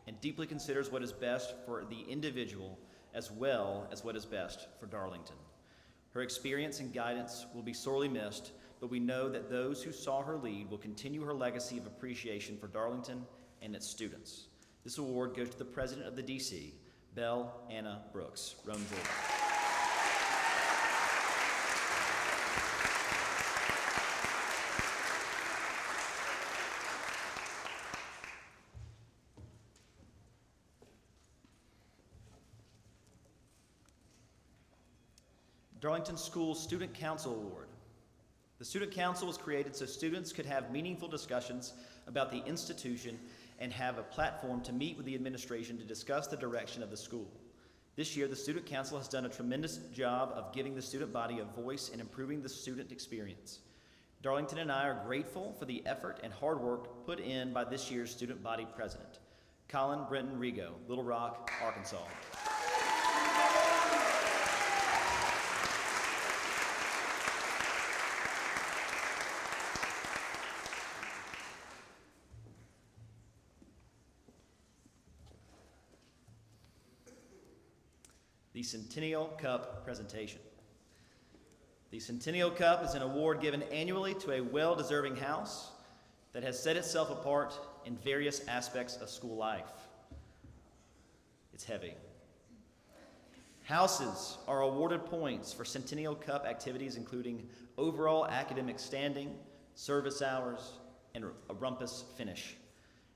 and deeply considers what is best for the individual as well as what is best for Darlington. Her experience and guidance will be sorely missed, but we know that those who saw her lead will continue her legacy of appreciation for Darlington and its students. This award goes to the president of the DC, Belle Anna Brooks, Rome, Georgia. Darlington School Student Council Award. The Student Council was created so students could have meaningful discussions about the institution and have a platform to meet with the administration to discuss the direction of the school. This year, the Student Council has done a tremendous job of giving the student body a voice and improving the student experience. Darlington and I are grateful for the effort and hard work put in by this year's student body president, Colin Brenton Rigo, Little Rock, Arkansas. The Centennial Cup presentation. The Centennial Cup is an award given annually to a well-deserving house that has set itself apart in various aspects of school life. It's heavy. Houses are awarded points for Centennial Cup activities including overall academic standing, service hours, and a rumpus finish.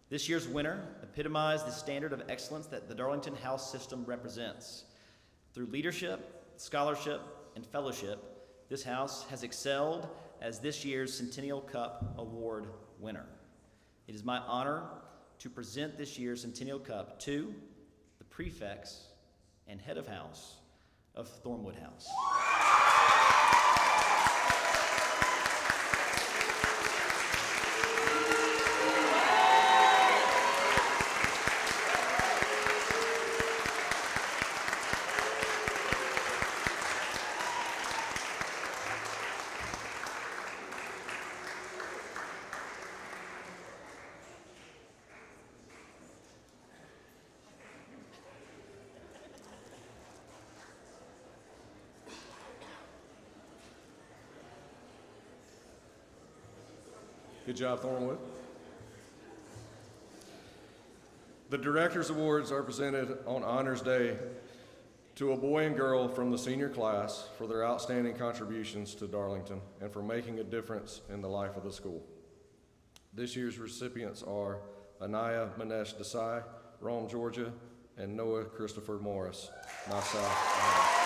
This year's winner epitomized the standard of excellence that the Darlington House system represents. Through leadership, scholarship, and fellowship, this house has excelled as this year's Centennial Cup Award winner. It is my honor to present this year's Centennial Cup to the prefects and head of house of Thornwood House. Good job, Thornwood. The Directors Awards are presented on Honors Day to a boy and girl from the senior class for their outstanding contributions to Darlington and for making a difference in the life of the school. This year's recipients are Anaya Manesh Desai, Rome, Georgia, and Noah Christopher Morris, Nassau.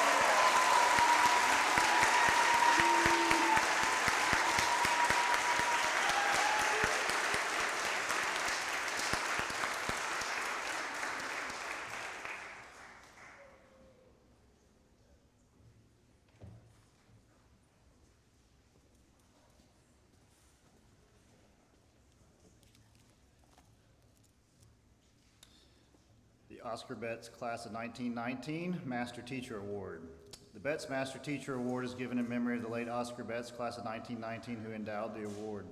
Oscar Betts Class of 1919 Master Teacher Award. The Betts Master Teacher Award is given in memory of the late Oscar Betts Class of 1919 who endowed the award.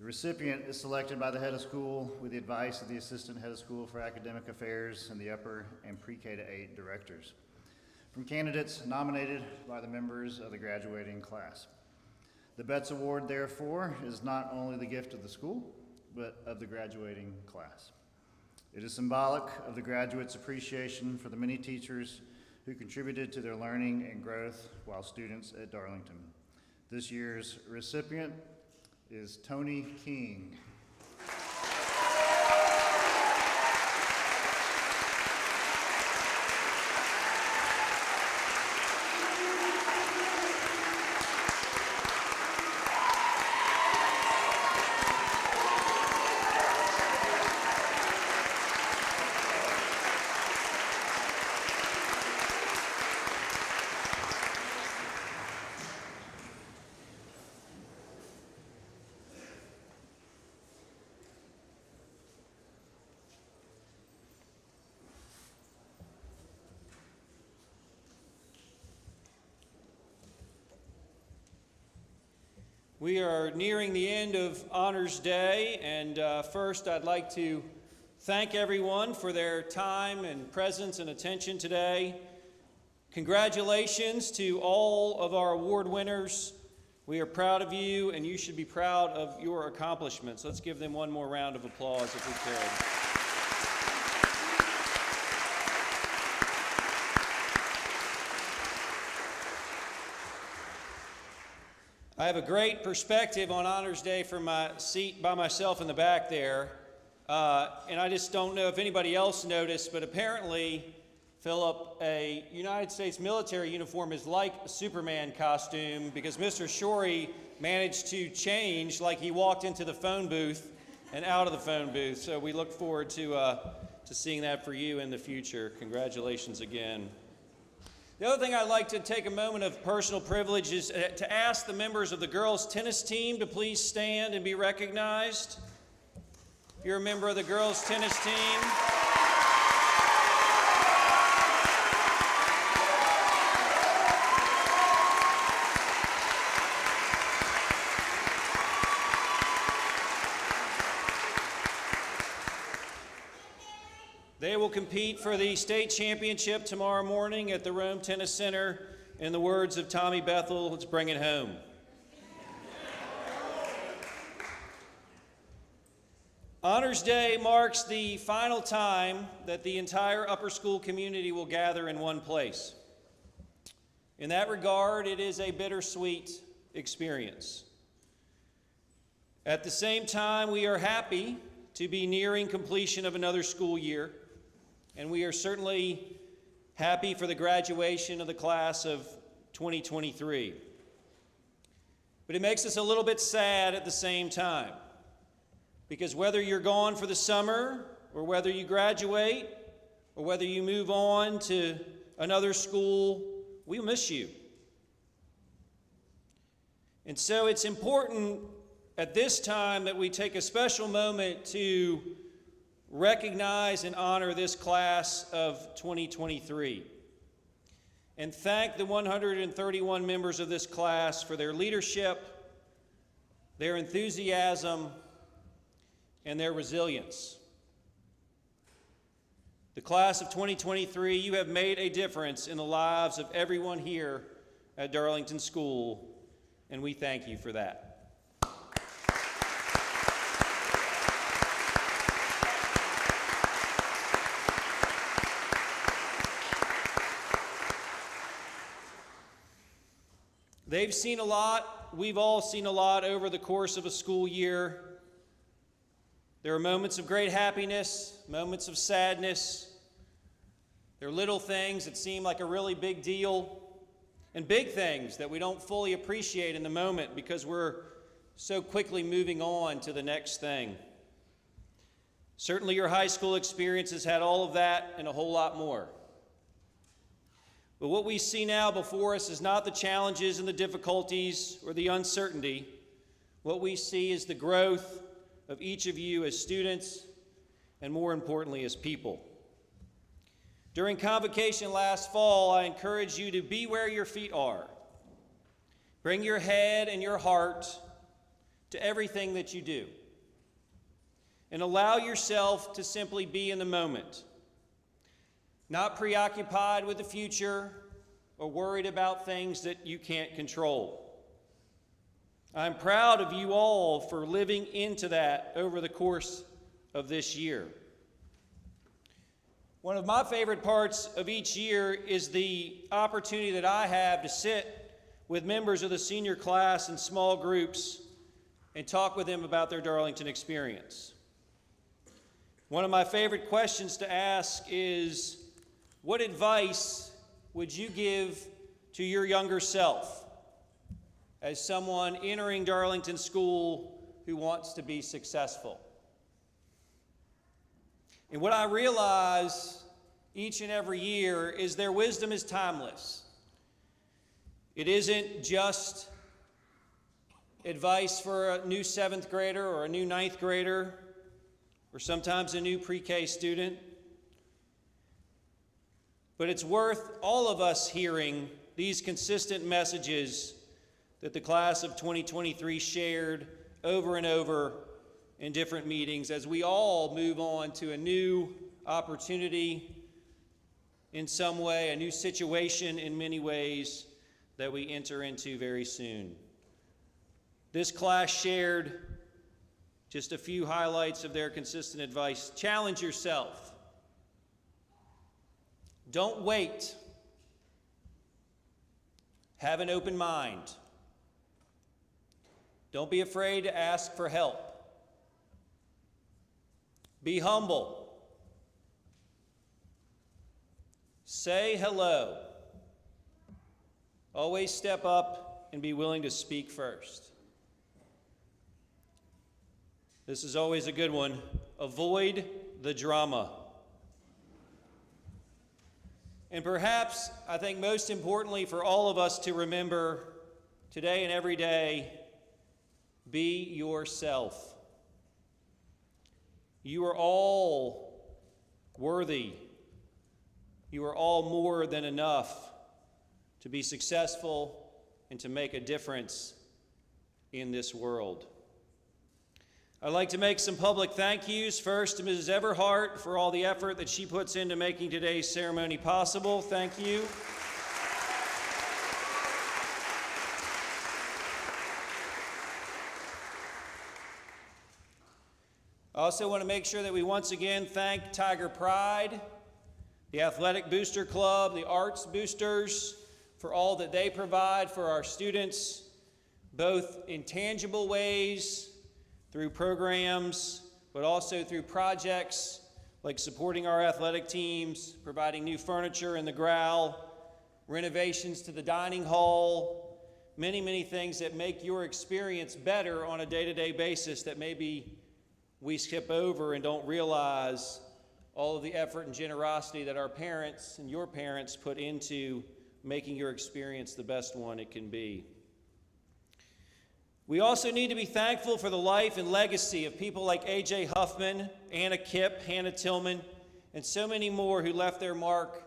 The recipient is selected by the head of school with the advice of the Assistant Head of School for Academic Affairs and the upper and pre-K to 8 directors, from candidates nominated by the members of the graduating class. The Betts Award, therefore, is not only the gift of the school, but of the graduating class. It is symbolic of the graduates' appreciation for the many teachers who contributed to their learning and growth while students at Darlington. This year's recipient is Tony King. We are nearing the end of Honors Day, and first I'd like to thank everyone for their time and presence and attention today. Congratulations to all of our award winners. We are proud of you, and you should be proud of your accomplishments. Let's give them one more round of applause if we could. I have a great perspective on Honors Day from my seat by myself in the back there, and I just don't know if anybody else noticed, but apparently, Philip, a United States military uniform is like a Superman costume because Mr. Shorey managed to change like he walked into the phone booth and out of the phone booth. So we look forward to seeing that for you in the future. Congratulations again. The other thing I'd like to take a moment of personal privilege is to ask the members of the girls' tennis team to please stand and be recognized. If you're a member of the girls' tennis team. They will compete for the state championship tomorrow morning at the Rome Tennis Center. In the words of Tommy Bethel, let's bring it home. Honors Day marks the final time that the entire upper school community will gather in one place. In that regard, it is a bittersweet experience. At the same time, we are happy to be nearing completion of another school year. And we are certainly happy for the graduation of the class of 2023. But it makes us a little bit sad at the same time, because whether you're gone for the summer, or whether you graduate, or whether you move on to another school, we miss you. And so it's important at this time that we take a special moment to recognize and honor this class of 2023 and thank the 131 members of this class for their leadership, their enthusiasm, and their resilience. The class of 2023, you have made a difference in the lives of everyone here at Darlington School, and we thank you for that. They've seen a lot. We've all seen a lot over the course of a school year. There are moments of great happiness, moments of sadness. There are little things that seem like a really big deal, and big things that we don't fully appreciate in the moment because we're so quickly moving on to the next thing. Certainly your high school experience has had all of that and a whole lot more. But what we see now before us is not the challenges and the difficulties or the uncertainty. What we see is the growth of each of you as students and, more importantly, as people. During convocation last fall, I encouraged you to be where your feet are. Bring your head and your heart to everything that you do. And allow yourself to simply be in the moment. Not preoccupied with the future or worried about things that you can't control. I'm proud of you all for living into that over the course of this year. One of my favorite parts of each year is the opportunity that I have to sit with members of the senior class in small groups and talk with them about their Darlington experience. One of my favorite questions to ask is, what advice would you give to your younger self as someone entering Darlington School who wants to be successful? And what I realize each and every year is their wisdom is timeless. It isn't just advice for a new 7th grader or a new 9th grader or sometimes a new pre-K student. But it's worth all of us hearing these consistent messages that the class of 2023 shared over and over in different meetings as we all move on to a new opportunity in some way, a new situation in many ways that we enter into very soon. This class shared just a few highlights of their consistent advice. Challenge yourself. Don't wait. Have an open mind. Don't be afraid to ask for help. Be humble. Say hello. Always step up and be willing to speak first. This is always a good one. Avoid the drama. And perhaps, I think most importantly for all of us to remember today and every day, be yourself. You are all worthy. You are all more than enough to be successful and to make a difference in this world. I'd like to make some public thank yous. First to Mrs. Everhart for all the effort that she puts into making today's ceremony possible. Thank you. I also want to make sure that we once again thank Tiger Pride, the Athletic Booster Club, the Arts Boosters, for all that they provide for our students, both in tangible ways, through programs, but also through projects like supporting our athletic teams, providing new furniture in the growl, renovations to the dining hall, many, many things that make your experience better on a day-to-day basis that maybe we skip over and don't realize all of the effort and generosity that our parents and your parents put into making your experience the best one it can be. We also need to be thankful for the life and legacy of people like A.J. Huffman, Anna Kipp, Hannah Tillman, and so many more who left their mark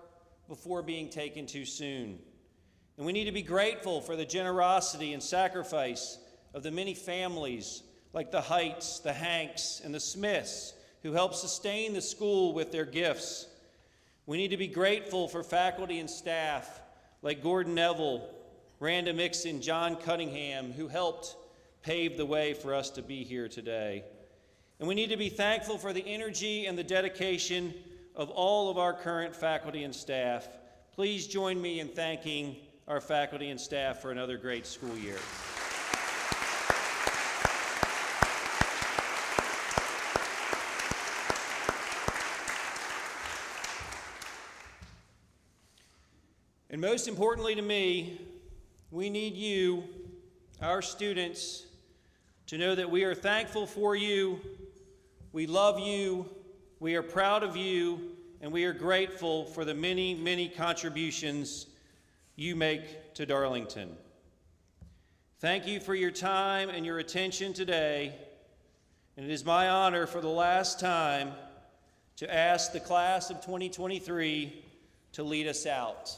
before being taken too soon. And we need to be grateful for the generosity and sacrifice of the many families like the Heights, the Hanks, and the Smiths who helped sustain the school with their gifts. We need to be grateful for faculty and staff like Gordon Neville, Randa Mixon, John Cunningham, who helped pave the way for us to be here today. And we need to be thankful for the energy and the dedication of all of our current faculty and staff. Please join me in thanking our faculty and staff for another great school year. And most importantly to me, we need you, our students, to know that we are thankful for you, we love you, we are proud of you, and we are grateful for the many, many contributions you make to Darlington. Thank you for your time and your attention today, and it is my honor for the last time to ask the class of 2023 to lead us out.